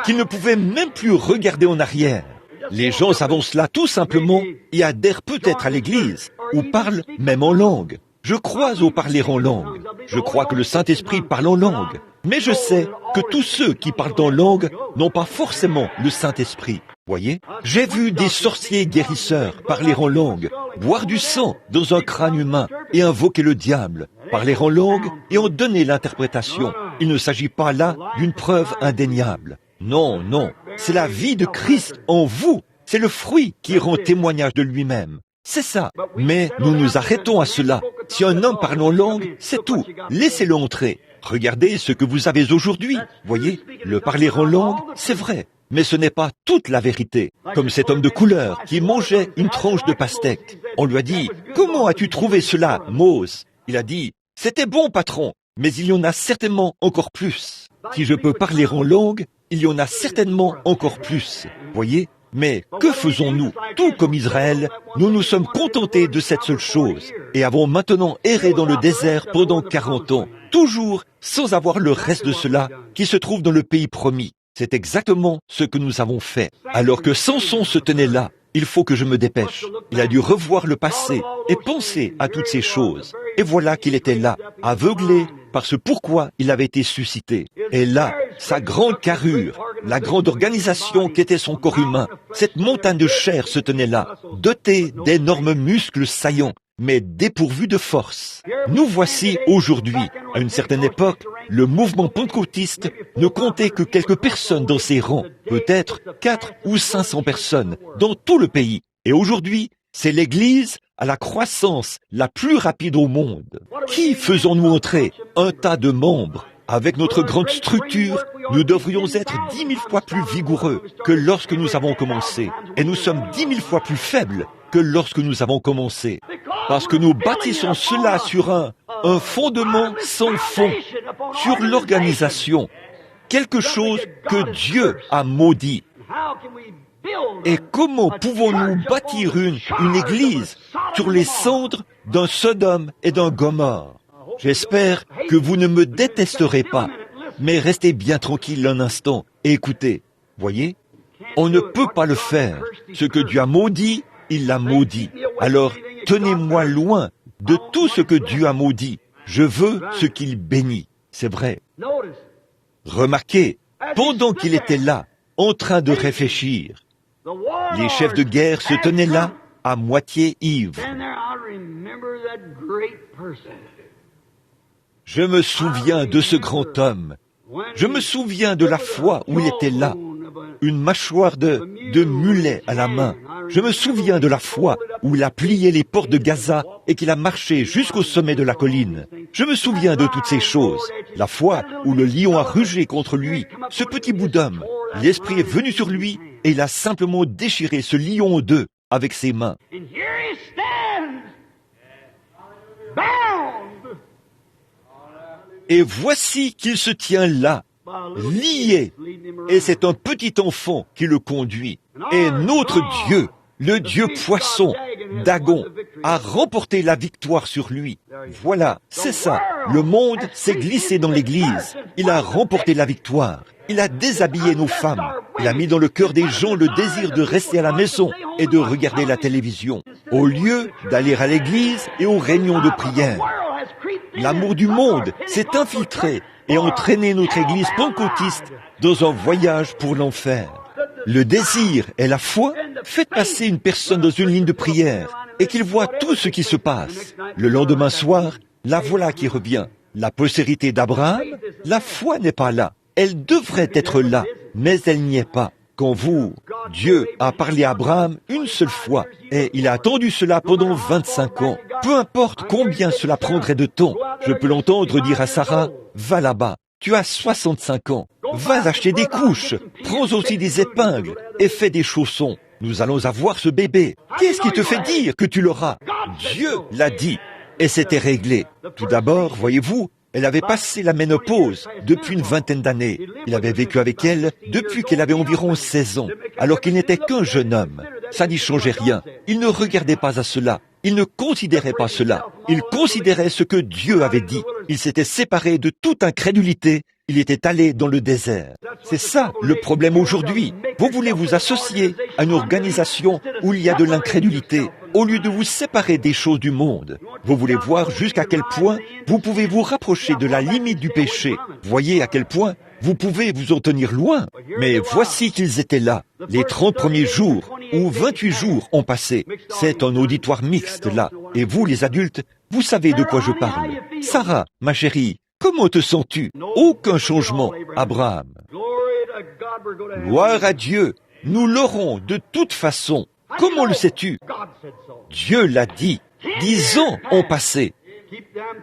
qu'il ne pouvait même plus regarder en arrière. Les gens savent cela tout simplement et adhèrent peut-être à l'Église ou parlent même en langue. Je crois au parler en langue. Je crois que le Saint-Esprit parle en langue. Mais je sais que tous ceux qui parlent en langue n'ont pas forcément le Saint-Esprit. Voyez, j'ai vu des sorciers guérisseurs parler en langue, boire du sang dans un crâne humain et invoquer le diable, parler en langue et en donner l'interprétation. Il ne s'agit pas là d'une preuve indéniable. Non, non, c'est la vie de Christ en vous. C'est le fruit qui rend témoignage de lui-même. C'est ça. Mais nous nous arrêtons à cela. Si un homme parle en langue, c'est tout. Laissez-le entrer. Regardez ce que vous avez aujourd'hui. Voyez, le parler en langue, c'est vrai. Mais ce n'est pas toute la vérité. Comme cet homme de couleur qui mangeait une tranche de pastèque. On lui a dit, « Comment as-tu trouvé cela, Mose ?» Il a dit, « C'était bon, patron, mais il y en a certainement encore plus. Si je peux parler en langue, il y en a certainement encore plus. » Voyez ? Mais que faisons-nous? Tout comme Israël, nous nous sommes contentés de cette seule chose et avons maintenant erré dans le désert pendant 40 ans, toujours sans avoir le reste de cela qui se trouve dans le pays promis. C'est exactement ce que nous avons fait. Alors que Samson se tenait là, il faut que je me dépêche. Il a dû revoir le passé et penser à toutes ces choses. Et voilà qu'il était là, aveuglé par ce pourquoi il avait été suscité. Et là, sa grande carrure, la grande organisation qu'était son corps humain, cette montagne de chair se tenait là, dotée d'énormes muscles saillants, mais dépourvus de force. Nous voici aujourd'hui. À une certaine époque, le mouvement pentecôtiste ne comptait que quelques personnes dans ses rangs, peut-être 400 ou 500 personnes dans tout le pays. Et aujourd'hui, c'est l'Église à la croissance la plus rapide au monde. Qui faisons-nous entrer? Un tas de membres. Avec notre grande structure, nous devrions être 10 000 fois plus vigoureux que lorsque nous avons commencé. Et nous sommes 10 000 fois plus faibles que lorsque nous avons commencé. Parce que nous bâtissons cela sur un fondement sans fond, sur l'organisation. Quelque chose que Dieu a maudit. Et comment pouvons-nous bâtir une église sur les cendres d'un Sodome et d'un Gomorrhe? J'espère que vous ne me détesterez pas, mais restez bien tranquille un instant et écoutez. Voyez, on ne peut pas le faire. Ce que Dieu a maudit, il l'a maudit. Alors, tenez-moi loin de tout ce que Dieu a maudit. Je veux ce qu'il bénit. C'est vrai. Remarquez, pendant qu'il était là, en train de réfléchir, les chefs de guerre se tenaient là, à moitié ivres. Je me souviens de ce grand homme. Je me souviens de la fois où il était là, une mâchoire de mulet à la main. Je me souviens de la fois où il a plié les portes de Gaza et qu'il a marché jusqu'au sommet de la colline. Je me souviens de toutes ces choses. La fois où le lion a rugé contre lui, ce petit bout d'homme. L'Esprit est venu sur lui et il a simplement déchiré ce lion en deux avec ses mains. Et voici qu'il se tient là, lié, et c'est un petit enfant qui le conduit. Et notre Dieu, le Dieu poisson, Dagon, a remporté la victoire sur lui. Voilà, c'est ça. Le monde s'est glissé dans l'Église. Il a remporté la victoire. Il a déshabillé nos femmes. Il a mis dans le cœur des gens le désir de rester à la maison et de regarder la télévision, au lieu d'aller à l'Église et aux réunions de prière. L'amour du monde s'est infiltré et entraîné notre Église pentecôtiste dans un voyage pour l'enfer. le désir et la foi, faites passer une personne dans une ligne de prière et qu'il voit tout ce qui se passe. Le lendemain soir, la voilà qui revient. La postérité d'Abraham, la foi n'est pas là. Elle devrait être là, mais elle n'y est pas. Quand Dieu a parlé à Abraham une seule fois, et il a attendu cela pendant 25 ans. Peu importe combien cela prendrait de temps, je peux l'entendre dire à Sarah, va là-bas, tu as 65 ans, va acheter des couches, prends aussi des épingles et fais des chaussons. Nous allons avoir ce bébé. Qu'est-ce qui te fait dire que tu l'auras? Dieu l'a dit, et c'était réglé. Tout d'abord, voyez-vous, elle avait passé la ménopause depuis une vingtaine d'années. Il avait vécu avec elle depuis qu'elle avait environ 16 ans, alors qu'il n'était qu'un jeune homme. Ça n'y changeait rien. Il ne regardait pas à cela. Il ne considérait pas cela. Il considérait ce que Dieu avait dit. Il s'était séparé de toute incrédulité. Il était allé dans le désert. C'est ça le problème aujourd'hui. Vous voulez vous associer à une organisation où il y a de l'incrédulité, au lieu de vous séparer des choses du monde. Vous voulez voir jusqu'à quel point vous pouvez vous rapprocher de la limite du péché. Voyez à quel point vous pouvez vous en tenir loin. Mais voici qu'ils étaient là. Les 30 premiers jours, ou 28 jours ont passé. C'est un auditoire mixte là. Et vous, les adultes, vous savez de quoi je parle. Sarah, ma chérie, comment te sens-tu? Aucun changement, Abraham. Gloire à Dieu, nous l'aurons de toute façon. Comment le sais-tu? Dieu l'a dit. 10 ans ont passé.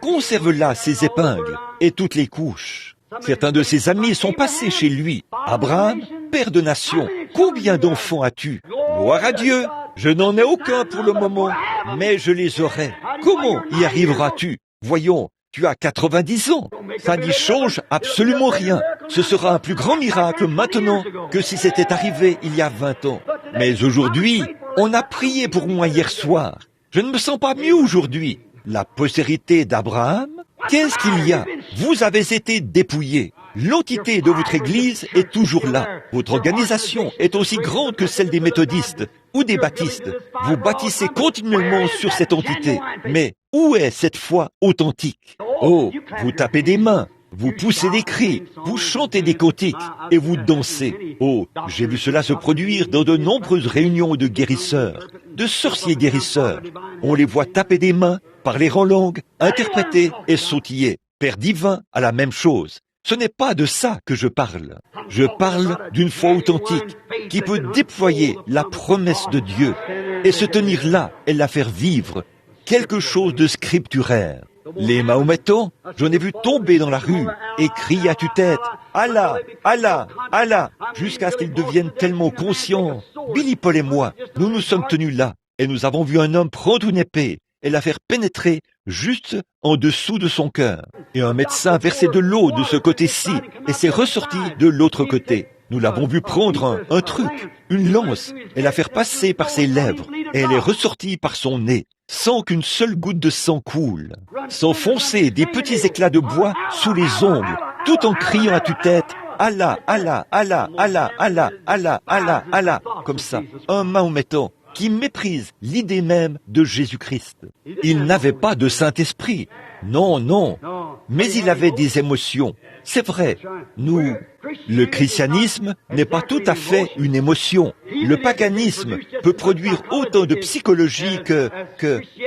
Conserve-là ses épingles et toutes les couches. Certains de ses amis sont passés chez lui. Abraham, père de nation, combien d'enfants as-tu? Gloire à Dieu, je n'en ai aucun pour le moment, mais je les aurai. Comment y arriveras-tu? Voyons, tu as 90 ans. Ça n'y change absolument rien. Ce sera un plus grand miracle maintenant que si c'était arrivé il y a 20 ans. Mais aujourd'hui, on a prié pour moi hier soir. Je ne me sens pas mieux aujourd'hui. La postérité d'Abraham, qu'est-ce qu'il y a? Vous avez été dépouillés. L'entité de votre Église est toujours là. Votre organisation est aussi grande que celle des méthodistes ou des baptistes. Vous bâtissez continuellement sur cette entité. Mais où est cette foi authentique? Oh, vous tapez des mains, vous poussez des cris, vous chantez des cantiques et vous dansez. Oh, j'ai vu cela se produire dans de nombreuses réunions de guérisseurs, de sorciers guérisseurs. On les voit taper des mains, parler en langue, interpréter et sautiller. Père divin a la même chose. Ce n'est pas de ça que je parle. Je parle d'une foi authentique qui peut déployer la promesse de Dieu et se tenir là et la faire vivre. Quelque chose de scripturaire. Les Mahométans, j'en ai vu tomber dans la rue et crier à tue-tête « Allah, Allah, Allah » jusqu'à ce qu'ils deviennent tellement conscients. Billy Paul et moi, nous nous sommes tenus là et nous avons vu un homme prendre une épée et la faire pénétrer juste en dessous de son cœur. Et un médecin versait de l'eau de ce côté-ci et s'est ressorti de l'autre côté. Nous l'avons vu prendre un truc, une lance, et la faire passer par ses lèvres, et elle est ressortie par son nez, sans qu'une seule goutte de sang coule. S'enfoncer des petits éclats de bois sous les ongles, tout en criant à tue-tête « Allah, Allah, Allah, Allah, Allah, Allah, Allah, Allah » comme ça, un Mahométan qui méprise l'idée même de Jésus-Christ. Il n'avait pas de Saint-Esprit. Non, non. Mais il avait des émotions. C'est vrai. Le christianisme n'est pas tout à fait une émotion. Le paganisme peut produire autant de psychologie que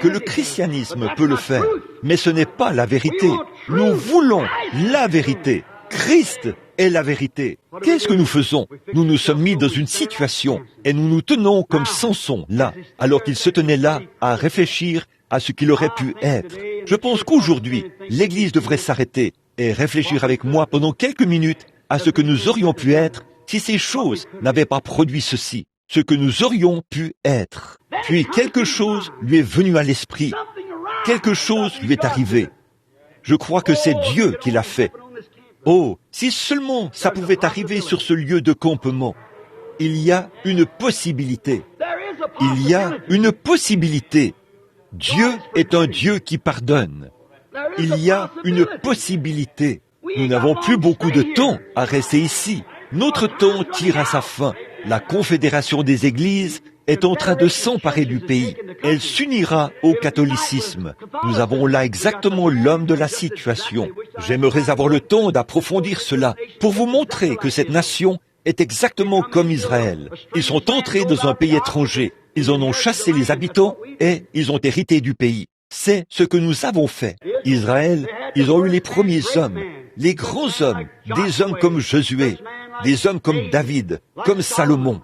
le christianisme peut le faire. Mais ce n'est pas la vérité. Nous voulons la vérité. Christ est la vérité. Qu'est-ce que nous faisons? Nous nous sommes mis dans une situation et nous nous tenons comme Samson là, alors qu'il se tenait là à réfléchir à ce qu'il aurait pu être. Je pense qu'aujourd'hui, l'Église devrait s'arrêter et réfléchir avec moi pendant quelques minutes à ce que nous aurions pu être si ces choses n'avaient pas produit ceci, ce que nous aurions pu être. Puis quelque chose lui est venu à l'esprit. Quelque chose lui est arrivé. Je crois que c'est Dieu qui l'a fait. Oh, si seulement ça pouvait arriver sur ce lieu de campement. Il y a une possibilité. Il y a une possibilité. Dieu est un Dieu qui pardonne. Il y a une possibilité. Nous n'avons plus beaucoup de temps à rester ici. Notre temps tire à sa fin. La Confédération des Églises est en train de s'emparer du pays. Elle s'unira au catholicisme. Nous avons là exactement l'homme de la situation. J'aimerais avoir le temps d'approfondir cela pour vous montrer que cette nation est exactement comme Israël. Ils sont entrés dans un pays étranger. Ils en ont chassé les habitants et ils ont hérité du pays. C'est ce que nous avons fait. Israël, ils ont eu les premiers hommes, les grands hommes, des hommes comme Josué, des hommes comme David, comme Salomon.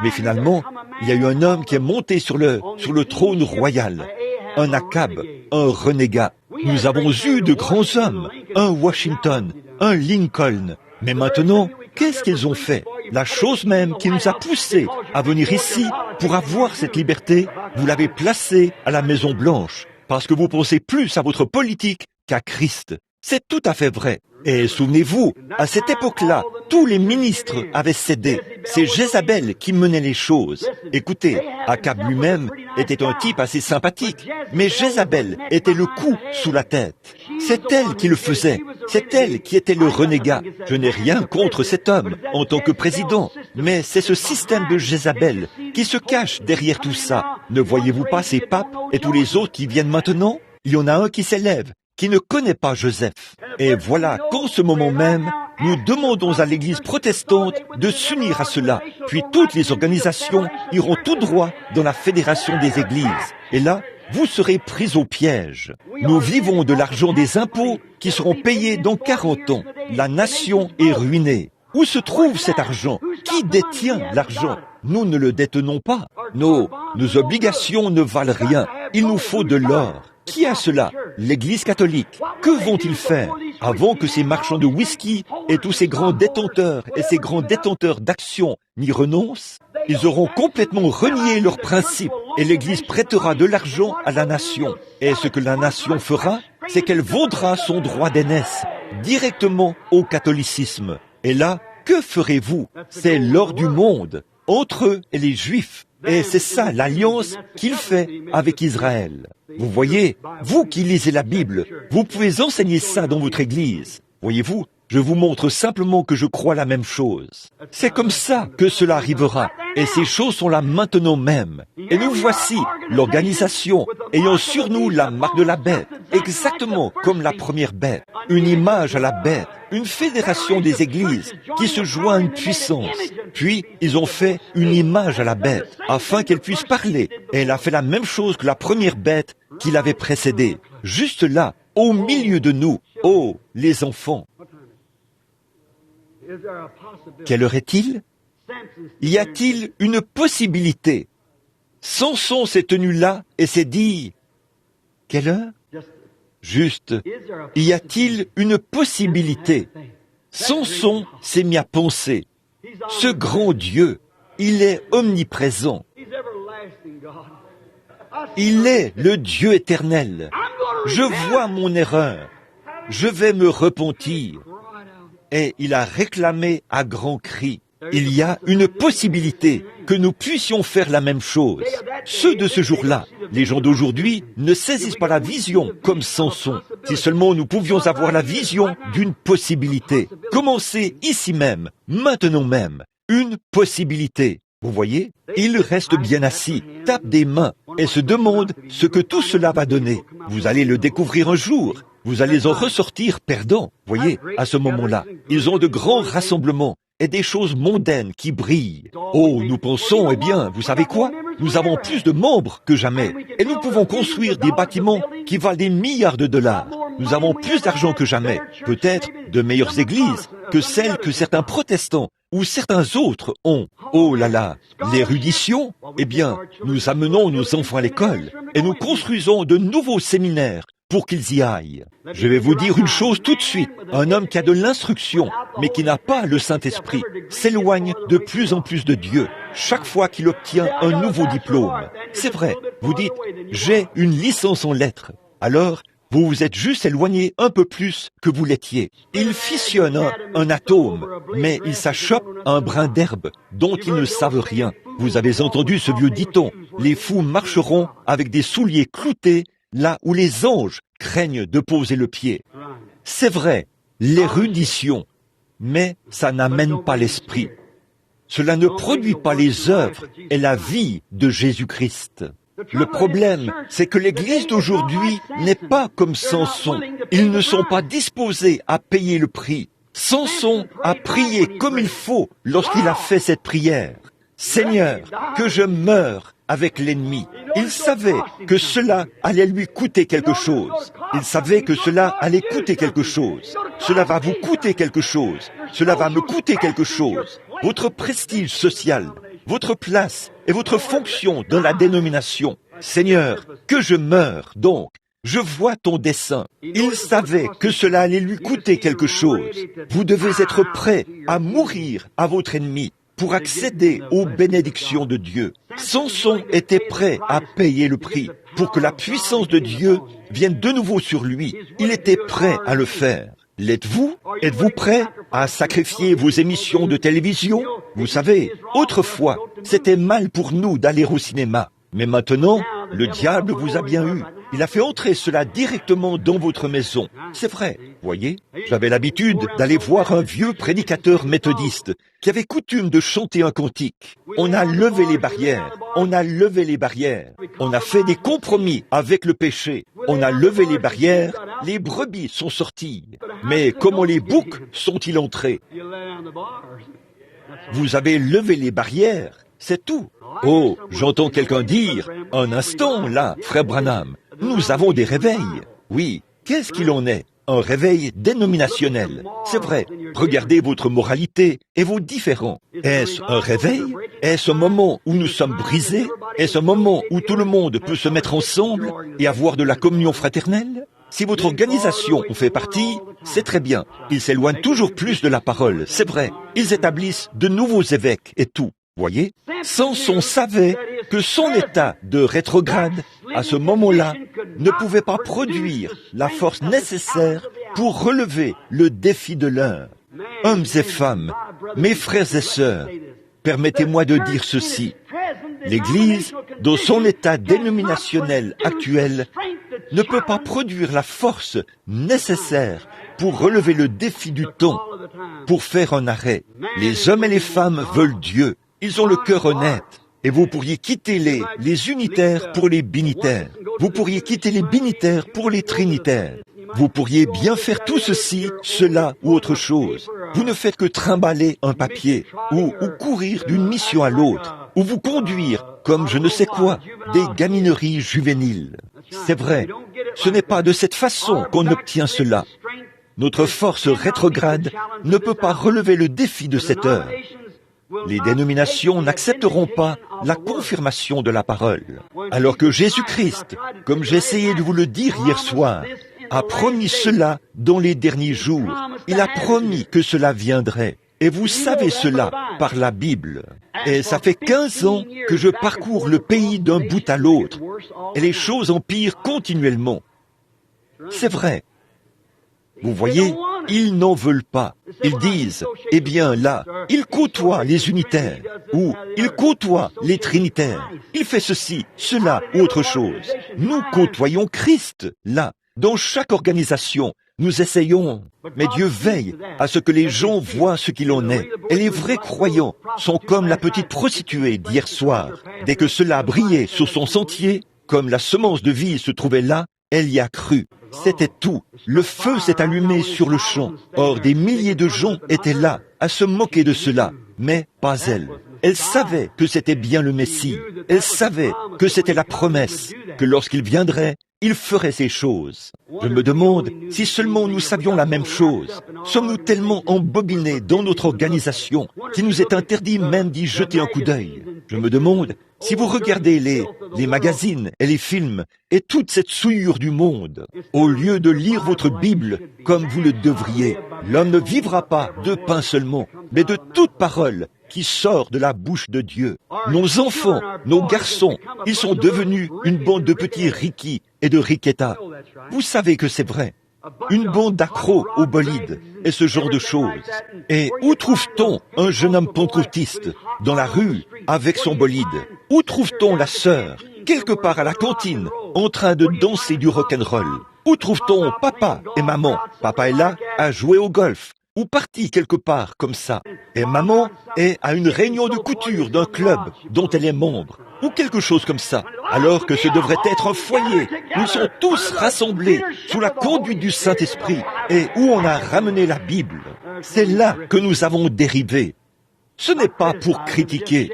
Mais finalement, il y a eu un homme qui est monté sur le trône royal, un Akab, un renégat. Nous avons eu de grands hommes, un Washington, un Lincoln. Mais maintenant, qu'est-ce qu'ils ont fait? La chose même qui nous a poussés à venir ici pour avoir cette liberté, vous l'avez placée à la Maison Blanche, parce que vous pensez plus à votre politique qu'à Christ. C'est tout à fait vrai. Et souvenez-vous, à cette époque-là, tous les ministres avaient cédé. C'est Jézabel qui menait les choses. Écoutez, Akab lui-même était un type assez sympathique, mais Jézabel était le coup sous la tête. C'est elle qui le faisait. C'est elle qui était le renégat. Je n'ai rien contre cet homme en tant que président, mais c'est ce système de Jézabel qui se cache derrière tout ça. Ne voyez-vous pas ces papes et tous les autres qui viennent maintenant? Il y en a un qui s'élève, qui ne connaît pas Joseph. Et voilà qu'en ce moment même, nous demandons à l'Église protestante de s'unir à cela. Puis toutes les organisations iront tout droit dans la Fédération des Églises. Et là, vous serez pris au piège. Nous vivons de l'argent des impôts qui seront payés dans 40 ans. La nation est ruinée. Où se trouve cet argent? Qui détient l'argent? Nous ne le détenons pas. Nos obligations ne valent rien. Il nous faut de l'or. Qui a cela? L'Église catholique. Que vont-ils faire avant que ces marchands de whisky et tous ces grands détenteurs et ces grands détenteurs d'actions n'y renoncent? Ils auront complètement renié leurs principes et l'Église prêtera de l'argent à la nation. Et ce que la nation fera, c'est qu'elle vendra son droit d'aînesse directement au catholicisme. Et là, que ferez-vous? C'est l'or du monde, entre eux et les Juifs. Et c'est ça l'alliance qu'il fait avec Israël. Vous voyez, vous qui lisez la Bible, vous pouvez enseigner ça dans votre église. Voyez-vous, je vous montre simplement que je crois la même chose. C'est comme ça que cela arrivera. Et ces choses sont là maintenant même. Et nous voici, l'organisation, ayant sur nous la marque de la bête, exactement comme la première bête, une image à la bête, une fédération des églises qui se joint à une puissance. Puis, ils ont fait une image à la bête, afin qu'elle puisse parler. Et elle a fait la même chose que la première bête qui l'avait précédée. Juste là, au milieu de nous. Oh, les enfants! Quelle heure est-il? Y a-t-il une possibilité? Samson s'est tenu là et s'est dit, quelle heure? Juste, y a-t-il une possibilité? Samson s'est mis à penser, ce grand Dieu, il est omniprésent. Il est le Dieu éternel. Je vois mon erreur. Je vais me repentir. Et il a réclamé à grands cris. Il y a une possibilité que nous puissions faire la même chose. Ceux de ce jour-là, les gens d'aujourd'hui, ne saisissent pas la vision comme Samson. Si seulement nous pouvions avoir la vision d'une possibilité. Commencez ici même, maintenant même. Une possibilité. Vous voyez, il reste bien assis, tape des mains et se demande ce que tout cela va donner. Vous allez le découvrir un jour. Vous allez en ressortir perdant. Voyez, à ce moment-là, ils ont de grands rassemblements et des choses mondaines qui brillent. Oh, nous pensons, eh bien, vous savez quoi? Nous avons plus de membres que jamais et nous pouvons construire des bâtiments qui valent des milliards de dollars. Nous avons plus d'argent que jamais, peut-être de meilleures églises que celles que certains protestants ou certains autres ont. Oh là là, l'érudition, eh bien, nous amenons nos enfants à l'école et nous construisons de nouveaux séminaires pour qu'ils y aillent. Je vais vous dire une chose tout de suite. Un homme qui a de l'instruction, mais qui n'a pas le Saint-Esprit, s'éloigne de plus en plus de Dieu, chaque fois qu'il obtient un nouveau diplôme. C'est vrai, vous dites, j'ai une licence en lettres. Alors, vous vous êtes juste éloigné un peu plus que vous l'étiez. Il fissionne un atome, mais il s'achoppe à un brin d'herbe dont ils ne savent rien. Vous avez entendu ce vieux dicton, les fous marcheront avec des souliers cloutés là où les anges craignent de poser le pied. C'est vrai, l'érudition, mais ça n'amène pas l'esprit. Cela ne produit pas les œuvres et la vie de Jésus-Christ. Le problème, c'est que l'Église d'aujourd'hui n'est pas comme Samson. Ils ne sont pas disposés à payer le prix. Samson a prié comme il faut lorsqu'il a fait cette prière. Seigneur, que je meure avec l'ennemi. Il savait que cela allait lui coûter quelque chose. Il savait que cela allait coûter quelque chose. Cela va vous coûter quelque chose. Cela va me coûter quelque chose. Votre prestige social, votre place et votre fonction dans la dénomination. Seigneur, que je meure donc. Je vois ton dessein. Il savait que cela allait lui coûter quelque chose. Vous devez être prêt à mourir à votre ennemi pour accéder aux bénédictions de Dieu. Samson était prêt à payer le prix pour que la puissance de Dieu vienne de nouveau sur lui. Il était prêt à le faire. L'êtes-vous? Êtes-vous prêt à sacrifier vos émissions de télévision? Vous savez, autrefois, c'était mal pour nous d'aller au cinéma. Mais maintenant, le diable vous a bien eu. Il a fait entrer cela directement dans votre maison. C'est vrai, voyez. J'avais l'habitude d'aller voir un vieux prédicateur méthodiste qui avait coutume de chanter un cantique. On a levé les barrières. On a levé les barrières. On a fait des compromis avec le péché. On a levé les barrières. Les brebis sont sorties. Mais comment les boucs sont-ils entrés? Vous avez levé les barrières. C'est tout. Oh, j'entends quelqu'un dire, un instant là, frère Branham, nous avons des réveils. Oui, qu'est-ce qu'il en est? Un réveil dénominationnel. C'est vrai, regardez votre moralité et vos différends. Est-ce un réveil? Est-ce un moment où nous sommes brisés? Est-ce un moment où tout le monde peut se mettre ensemble et avoir de la communion fraternelle? Si votre organisation en fait partie, c'est très bien. Ils s'éloignent toujours plus de la parole, c'est vrai. Ils établissent de nouveaux évêques et tout. Voyez, Samson savait que son état de rétrograde, à ce moment-là, ne pouvait pas produire la force nécessaire pour relever le défi de l'heure. Hommes et femmes, mes frères et sœurs, permettez-moi de dire ceci. L'Église, dans son état dénominationnel actuel, ne peut pas produire la force nécessaire pour relever le défi du temps, pour faire un arrêt. Les hommes et les femmes veulent Dieu. Ils ont le cœur honnête. Et vous pourriez quitter les unitaires pour les binitaires. Vous pourriez quitter les binitaires pour les trinitaires. Vous pourriez bien faire tout ceci, cela ou autre chose. Vous ne faites que trimballer un papier, ou courir d'une mission à l'autre, ou vous conduire, comme je ne sais quoi, des gamineries juvéniles. C'est vrai, ce n'est pas de cette façon qu'on obtient cela. Notre force rétrograde ne peut pas relever le défi de cette heure. Les dénominations n'accepteront pas la confirmation de la parole. Alors que Jésus-Christ, comme j'ai essayé de vous le dire hier soir, a promis cela dans les derniers jours. Il a promis que cela viendrait. Et vous savez cela par la Bible. Et ça fait 15 ans que je parcours le pays d'un bout à l'autre. Et les choses empirent continuellement. C'est vrai. Vous voyez, ils n'en veulent pas. Ils disent, eh bien là, il côtoie les unitaires, ou il côtoie les trinitaires. Il fait ceci, cela, ou autre chose. Nous côtoyons Christ, là, dans chaque organisation. Nous essayons, mais Dieu veille à ce que les gens voient ce qu'il en est. Et les vrais croyants sont comme la petite prostituée d'hier soir. Dès que cela a brillé sur son sentier, comme la semence de vie se trouvait là, elle y a cru. C'était tout. Le feu s'est allumé sur le champ. Or, des milliers de gens étaient là, à se moquer de cela. Mais pas elle. Elle savait que c'était bien le Messie. Elle savait que c'était la promesse, que lorsqu'il viendrait, il ferait ces choses. Je me demande si seulement nous savions la même chose. Sommes-nous tellement embobinés dans notre organisation qu'il nous est interdit même d'y jeter un coup d'œil? Je me demande si vous regardez les magazines et les films et toute cette souillure du monde, au lieu de lire votre Bible comme vous le devriez, l'homme ne vivra pas de pain seulement, mais de toute parole qui sort de la bouche de Dieu. Nos enfants, nos garçons, ils sont devenus une bande de petits Ricky et de Riquetta. Vous savez que c'est vrai. Une bande d'accros au bolide et ce genre de choses. Et où trouve-t-on un jeune homme pentecôtiste? Dans la rue, avec son bolide. Où trouve-t-on la sœur? Quelque part à la cantine, en train de danser du rock'n'roll. Où trouve-t-on papa et maman? Papa est là à jouer au golf. Ou parti quelque part comme ça. Et maman est à une réunion de couture d'un club dont elle est membre. Ou quelque chose comme ça. Alors que ce devrait être un foyer. Nous sommes tous rassemblés sous la conduite du Saint-Esprit et où on a ramené la Bible. C'est là que nous avons dérivé. Ce n'est pas pour critiquer,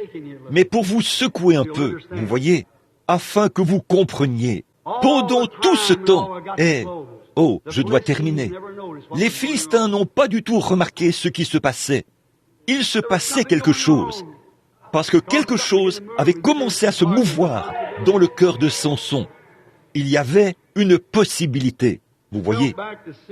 mais pour vous secouer un peu, vous voyez, afin que vous compreniez. Pendant tout ce temps, oh, je dois terminer. Les Philistins n'ont pas du tout remarqué ce qui se passait. Il se passait quelque chose, parce que quelque chose avait commencé à se mouvoir dans le cœur de Samson. Il y avait une possibilité. Vous voyez,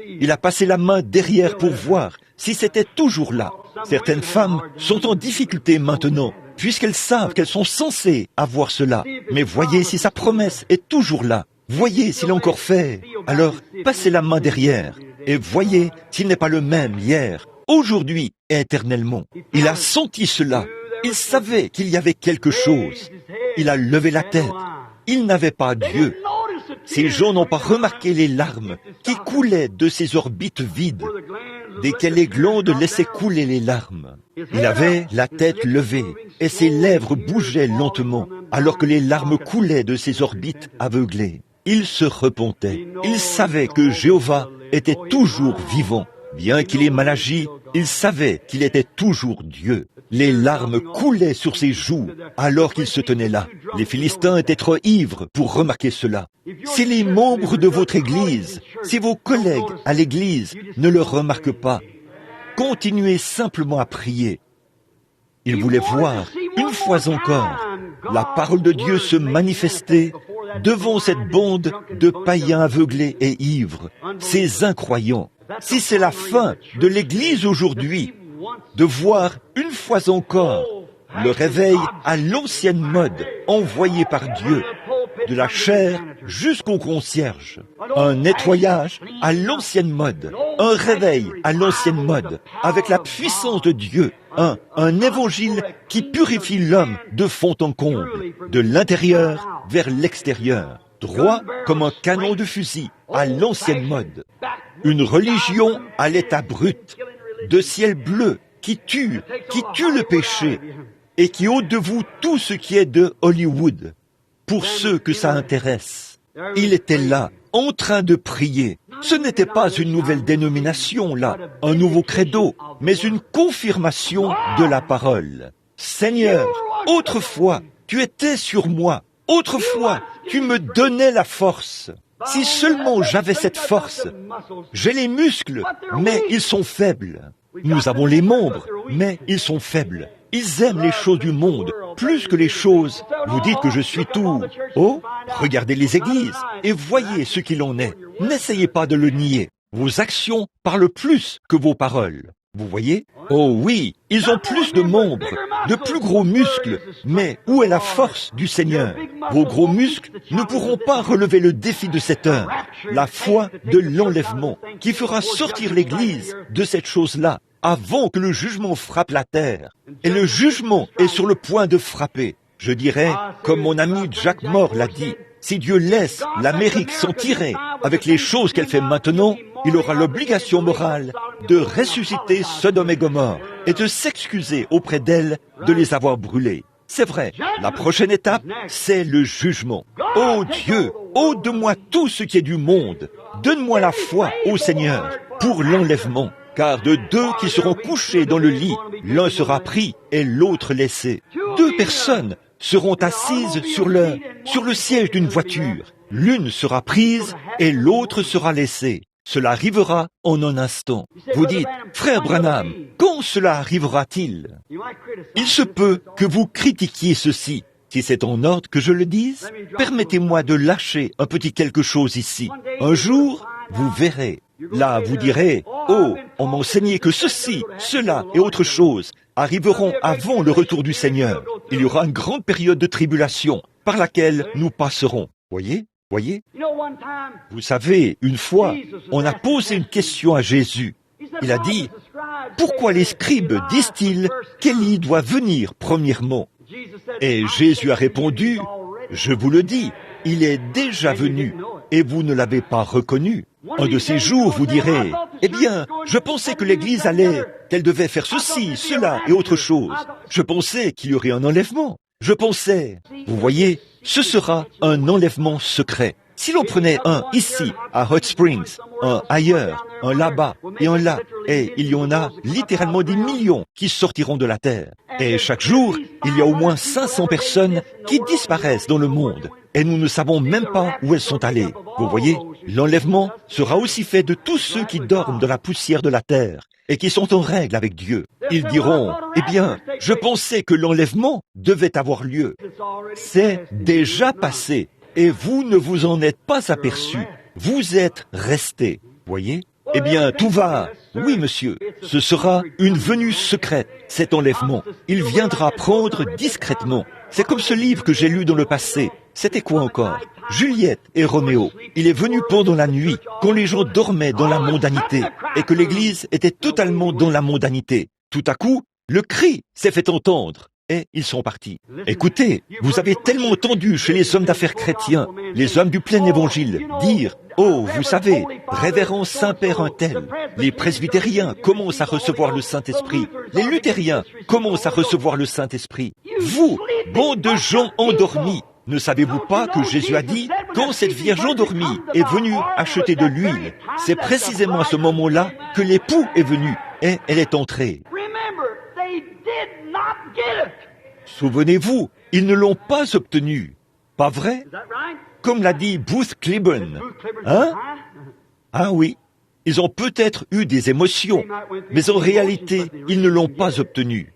il a passé la main derrière pour voir si c'était toujours là. Certaines femmes sont en difficulté maintenant, puisqu'elles savent qu'elles sont censées avoir cela. Mais voyez si sa promesse est toujours là. Voyez s'il est encore fait. Alors, passez la main derrière et voyez s'il n'est pas le même hier, aujourd'hui et éternellement. Il a senti cela. Il savait qu'il y avait quelque chose. Il a levé la tête. Il n'avait pas Dieu. Ces gens n'ont pas remarqué les larmes qui coulaient de ses orbites vides, desquelles les glandes laissaient couler les larmes. Il avait la tête levée et ses lèvres bougeaient lentement, alors que les larmes coulaient de ses orbites aveuglées. Il se repentait. Il savait que Jéhovah était toujours vivant. Bien qu'il ait mal agi, il savait qu'il était toujours Dieu. Les larmes coulaient sur ses joues alors qu'il se tenait là. Les Philistins étaient trop ivres pour remarquer cela. Si les membres de votre Église, si vos collègues à l'Église ne le remarquent pas, continuez simplement à prier. Il voulait voir, une fois encore, la parole de Dieu se manifester devant cette bande de païens aveuglés et ivres, ces incroyants. Si c'est la fin de l'Église aujourd'hui, de voir une fois encore le réveil à l'ancienne mode envoyé par Dieu, de la chair jusqu'au concierge, un nettoyage à l'ancienne mode, un réveil à l'ancienne mode, avec la puissance de Dieu, un évangile qui purifie l'homme de fond en comble, de l'intérieur vers l'extérieur, droit comme un canon de fusil à l'ancienne mode. Une religion à l'état brut, de ciel bleu, qui tue le péché et qui ôte de vous tout ce qui est de Hollywood. Pour ceux que ça intéresse, il était là, en train de prier. Ce n'était pas une nouvelle dénomination, là, un nouveau credo, mais une confirmation de la parole. Seigneur, autrefois, tu étais sur moi. Autrefois, tu me donnais la force. Si seulement j'avais cette force. J'ai les muscles, mais ils sont faibles. Nous avons les membres, mais ils sont faibles. Ils aiment les choses du monde, plus que les choses. Vous dites que je suis tout. Oh, regardez les églises et voyez ce qu'il en est. N'essayez pas de le nier. Vos actions parlent plus que vos paroles. Vous voyez? Oh oui, ils ont plus de membres, de plus gros muscles. Mais où est la force du Seigneur? Vos gros muscles ne pourront pas relever le défi de cette heure. La foi de l'enlèvement qui fera sortir l'Église de cette chose-là avant que le jugement frappe la terre. Et le jugement est sur le point de frapper. Je dirais, comme mon ami Jack Moore l'a dit, si Dieu laisse l'Amérique s'en tirer avec les choses qu'elle fait maintenant, il aura l'obligation morale de ressusciter Sodome et Gomorrhe et de s'excuser auprès d'elle de les avoir brûlés. C'est vrai, la prochaine étape, c'est le jugement. Ô Dieu, ôte de moi tout ce qui est du monde. Donne-moi la foi, ô Seigneur, pour l'enlèvement. Car de deux qui seront couchés dans le lit, l'un sera pris et l'autre laissé. 2 personnes seront assises sur le siège d'une voiture. L'une sera prise et l'autre sera laissée. Cela arrivera en un instant. Vous dites, frère Branham, quand cela arrivera-t-il? Il se peut que vous critiquiez ceci. Si c'est en ordre que je le dise, permettez-moi de lâcher un petit quelque chose ici. Un jour, vous verrez. Là, vous direz, oh, on m'a enseigné que ceci, cela et autre chose arriveront avant le retour du Seigneur. Il y aura une grande période de tribulation par laquelle nous passerons. Voyez? Vous savez, une fois, on a posé une question à Jésus. Il a dit, pourquoi les scribes disent-ils qu'Élie doit venir premièrement? Et Jésus a répondu, je vous le dis, il est déjà venu et vous ne l'avez pas reconnu. Un de ces jours, vous direz, eh bien, je pensais que l'Église qu'elle devait faire ceci, cela et autre chose. Je pensais qu'il y aurait un enlèvement. Je pensais, vous voyez, ce sera un enlèvement secret. Si l'on prenait un ici, à Hot Springs, un ailleurs, un là-bas et un là, Et il y en a littéralement des millions qui sortiront de la terre. Et chaque jour, il y a au moins 500 personnes qui disparaissent dans le monde. Et nous ne savons même pas où elles sont allées. Vous voyez, l'enlèvement sera aussi fait de tous ceux qui dorment dans la poussière de la terre et qui sont en règle avec Dieu. Ils diront, eh bien, je pensais que l'enlèvement devait avoir lieu. C'est déjà passé et vous ne vous en êtes pas aperçus. Vous êtes restés. Voyez? Eh bien, tout va. Oui, monsieur. Ce sera une venue secrète, cet enlèvement. Il viendra prendre discrètement. C'est comme ce livre que j'ai lu dans le passé. C'était quoi encore? Juliette et Roméo. Il est venu pendant la nuit, quand les gens dormaient dans la mondanité, et que l'Église était totalement dans la mondanité. Tout à coup, le cri s'est fait entendre. Et ils sont partis. Écoutez, vous avez tellement entendu chez les hommes d'affaires chrétiens, les hommes du plein évangile, dire « Oh, vous savez, révérend Saint-Père un tel, les presbytériens commencent à recevoir le Saint-Esprit, les luthériens commencent à recevoir le Saint-Esprit. Vous, bande de gens endormis, ne savez-vous pas que Jésus a dit, quand cette vierge endormie est venue acheter de l'huile, c'est précisément à ce moment-là que l'époux est venu et elle est entrée. Souvenez-vous, ils ne l'ont pas obtenu. Pas vrai? Comme l'a dit Booth Cliburn. Hein? Ah oui, ils ont peut-être eu des émotions, mais en réalité, ils ne l'ont pas obtenu.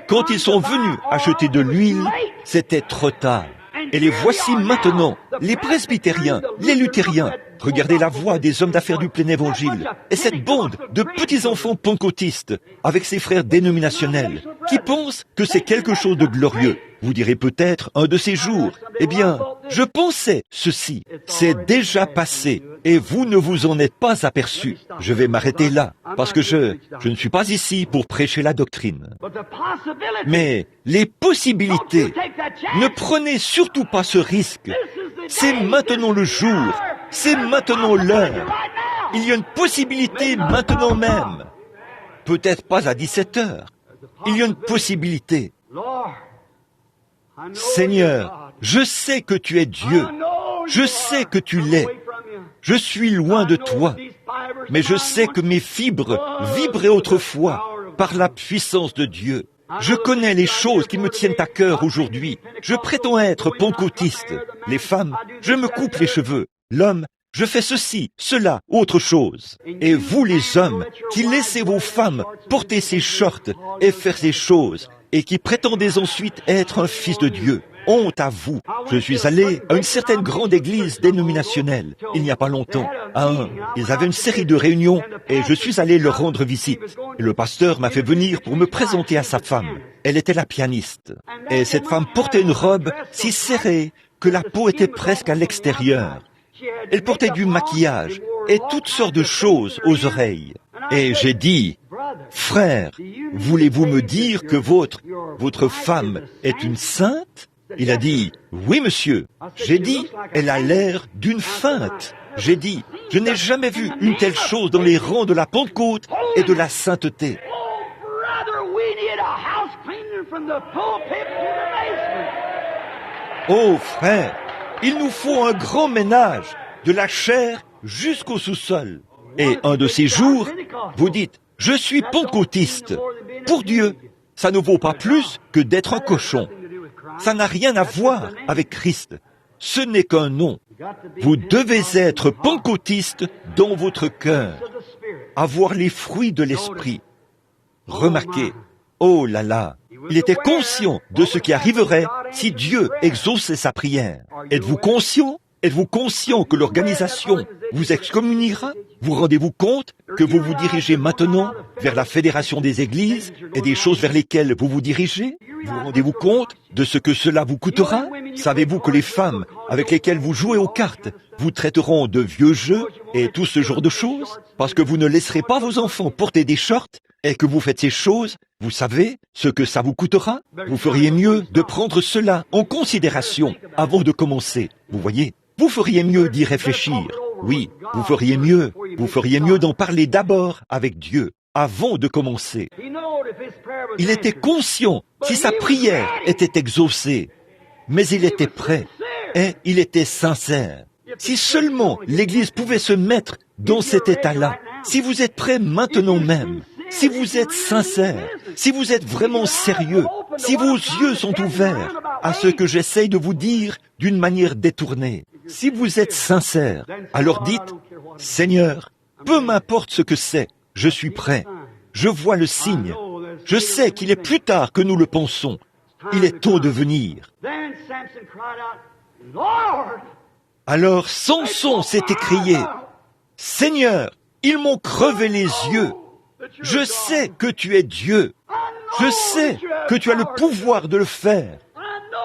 Quand ils sont venus acheter de l'huile, c'était trop tard. Et les voici maintenant, les presbytériens, les luthériens. Regardez la voix des hommes d'affaires du plein évangile. Et cette bande de petits-enfants pentecôtistes, avec ses frères dénominationnels, qui pensent que c'est quelque chose de glorieux. Vous direz peut-être un de ces jours, eh bien, je pensais ceci. C'est déjà passé et vous ne vous en êtes pas aperçus. Je vais m'arrêter là, parce que je ne suis pas ici pour prêcher la doctrine. Mais les possibilités, ne prenez surtout pas ce risque. C'est maintenant le jour, c'est maintenant l'heure. Il y a une possibilité maintenant même. Peut-être pas à 17 heures. Il y a une possibilité. Seigneur, je sais que tu es Dieu. Je sais que tu l'es. Je suis loin de toi. Mais je sais que mes fibres vibraient autrefois par la puissance de Dieu. Je connais les choses qui me tiennent à cœur aujourd'hui. Je prétends être pentecôtiste. Les femmes, je me coupe les cheveux. L'homme, je fais ceci, cela, autre chose. Et vous les hommes, qui laissez vos femmes porter ces shorts et faire ces choses, et qui prétendez ensuite être un fils de Dieu, honte à vous. Je suis allé à une certaine grande église dénominationnelle, il n'y a pas longtemps. Ils avaient une série de réunions et je suis allé leur rendre visite. Et le pasteur m'a fait venir pour me présenter à sa femme. Elle était la pianiste. Et cette femme portait une robe si serrée que la peau était presque à l'extérieur. Elle portait du maquillage et toutes sortes de choses aux oreilles. Et j'ai dit, « Frère, voulez-vous me dire que votre femme est une sainte ?» Il a dit, « Oui, monsieur. » J'ai dit, « Elle a l'air d'une feinte. » J'ai dit, « Je n'ai jamais vu une telle chose dans les rangs de la Pentecôte et de la sainteté. » Oh, frère, il nous faut un grand ménage, de la chair jusqu'au sous-sol. Et un de ces jours, vous dites, « Je suis pentecôtiste. » Pour Dieu, ça ne vaut pas plus que d'être un cochon. Ça n'a rien à voir avec Christ. Ce n'est qu'un nom. Vous devez être pentecôtiste dans votre cœur, avoir les fruits de l'esprit. Remarquez, oh là là, il était conscient de ce qui arriverait si Dieu exauçait sa prière. Êtes-vous conscient? Êtes-vous conscient que l'organisation vous excommuniera? Vous rendez-vous compte que vous vous dirigez maintenant vers la fédération des églises et des choses vers lesquelles vous vous dirigez? Vous rendez-vous compte de ce que cela vous coûtera? Savez-vous que les femmes avec lesquelles vous jouez aux cartes vous traiteront de vieux jeux et tout ce genre de choses? Parce que vous ne laisserez pas vos enfants porter des shorts et que vous faites ces choses, vous savez ce que ça vous coûtera? Vous feriez mieux de prendre cela en considération avant de commencer. Vous voyez? Vous feriez mieux d'y réfléchir. Oui, vous feriez mieux d'en parler d'abord avec Dieu, avant de commencer. Il était conscient si sa prière était exaucée, mais il était prêt et il était sincère. Si seulement l'Église pouvait se mettre dans cet état-là, Si vous êtes prêts maintenant même, si vous êtes sincère, si vous êtes vraiment sérieux, si vos yeux sont ouverts à ce que j'essaye de vous dire d'une manière détournée, si vous êtes sincère, alors dites, « Seigneur, peu m'importe ce que c'est, je suis prêt. Je vois le signe. Je sais qu'il est plus tard que nous le pensons. Il est temps de venir. » Alors Samson s'est écrié, « Seigneur, ils m'ont crevé les yeux. Je sais que tu es Dieu. Je sais que tu as le pouvoir de le faire.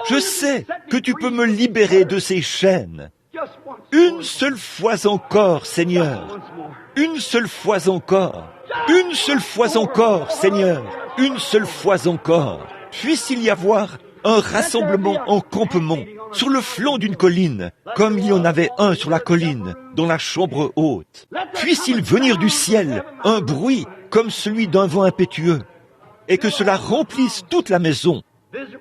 Je sais que tu peux me libérer de ces chaînes. Une seule fois encore, Seigneur. Une seule fois encore. Une seule fois encore, Seigneur. Une seule fois encore. Puisse-t-il y avoir un rassemblement en campement sur le flanc d'une colline, comme il y en avait un sur la colline, dans la chambre haute. Puisse-t-il venir du ciel un bruit comme celui d'un vent impétueux, et que cela remplisse toute la maison,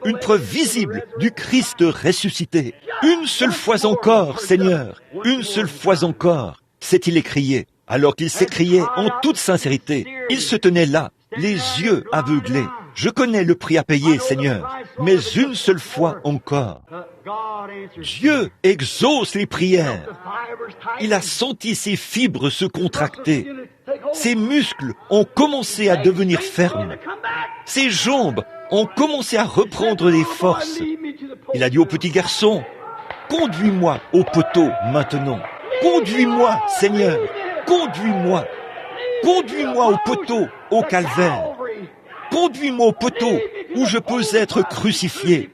une preuve visible du Christ ressuscité. Une seule fois encore, Seigneur, une seule fois encore, s'est-il écrié, alors qu'il s'écriait en toute sincérité. Il se tenait là, les yeux aveuglés. Je connais le prix à payer, Seigneur, mais une seule fois encore. Dieu exauce les prières. Il a senti ses fibres se contracter. Ses muscles ont commencé à devenir fermes. Ses jambes ont commencé à reprendre des forces. Il a dit au petit garçon, « Conduis-moi au poteau maintenant. Conduis-moi, Seigneur. Conduis-moi. Conduis-moi au poteau, au calvaire. Conduis-moi au poteau où je peux être crucifié,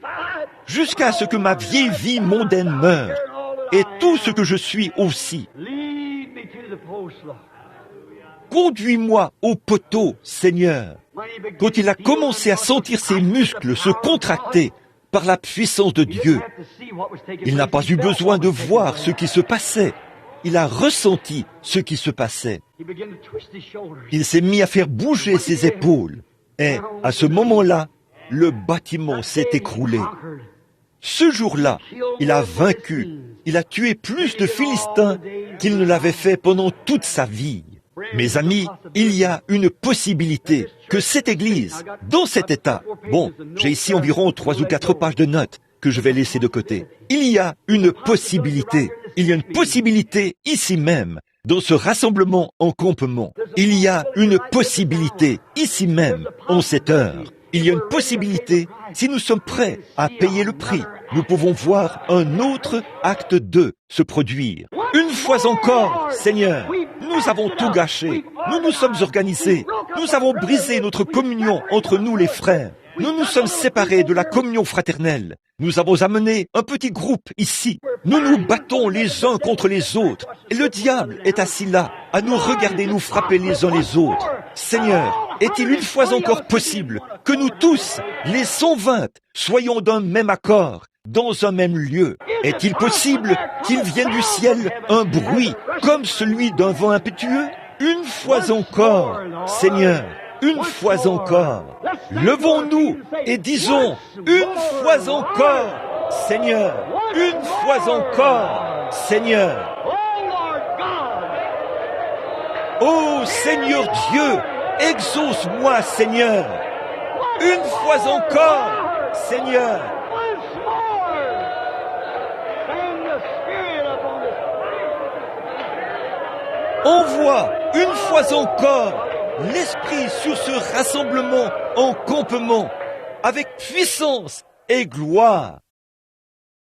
jusqu'à ce que ma vieille vie mondaine meure, et tout ce que je suis aussi. Conduis-moi au poteau, Seigneur. » Quand il a commencé à sentir ses muscles se contracter par la puissance de Dieu, il n'a pas eu besoin de voir ce qui se passait. Il a ressenti ce qui se passait. Il s'est mis à faire bouger ses épaules. Et à ce moment-là, le bâtiment s'est écroulé. Ce jour-là, il a vaincu. Il a tué plus de Philistins qu'il ne l'avait fait pendant toute sa vie. Mes amis, il y a une possibilité que cette Église, dans cet état, bon, j'ai ici environ 3 ou 4 pages de notes que je vais laisser de côté. Il y a une possibilité. Il y a une possibilité ici même, dans ce rassemblement en campement. Il y a une possibilité ici même, en cette heure. Il y a une possibilité, si nous sommes prêts à payer le prix, nous pouvons voir un autre acte 2 se produire. Une fois encore, Seigneur, nous avons tout gâché. Nous nous sommes organisés. Nous avons brisé notre communion entre nous les frères. Nous nous sommes séparés de la communion fraternelle. Nous avons amené un petit groupe ici. Nous nous battons les uns contre les autres. Et le diable est assis là, à nous regarder nous frapper les uns les autres. Seigneur, est-il une fois encore possible que nous tous, les 120, soyons d'un même accord, dans un même lieu? Est-il possible qu'il vienne du ciel un bruit comme celui d'un vent impétueux? Une fois encore, Seigneur, une fois encore, levons-nous et disons, une fois encore, Seigneur, une fois encore, Seigneur. Oh Seigneur Dieu, exauce-moi, Seigneur. Une fois encore, Seigneur. Envoie une fois encore l'Esprit sur ce rassemblement en campement avec puissance et gloire.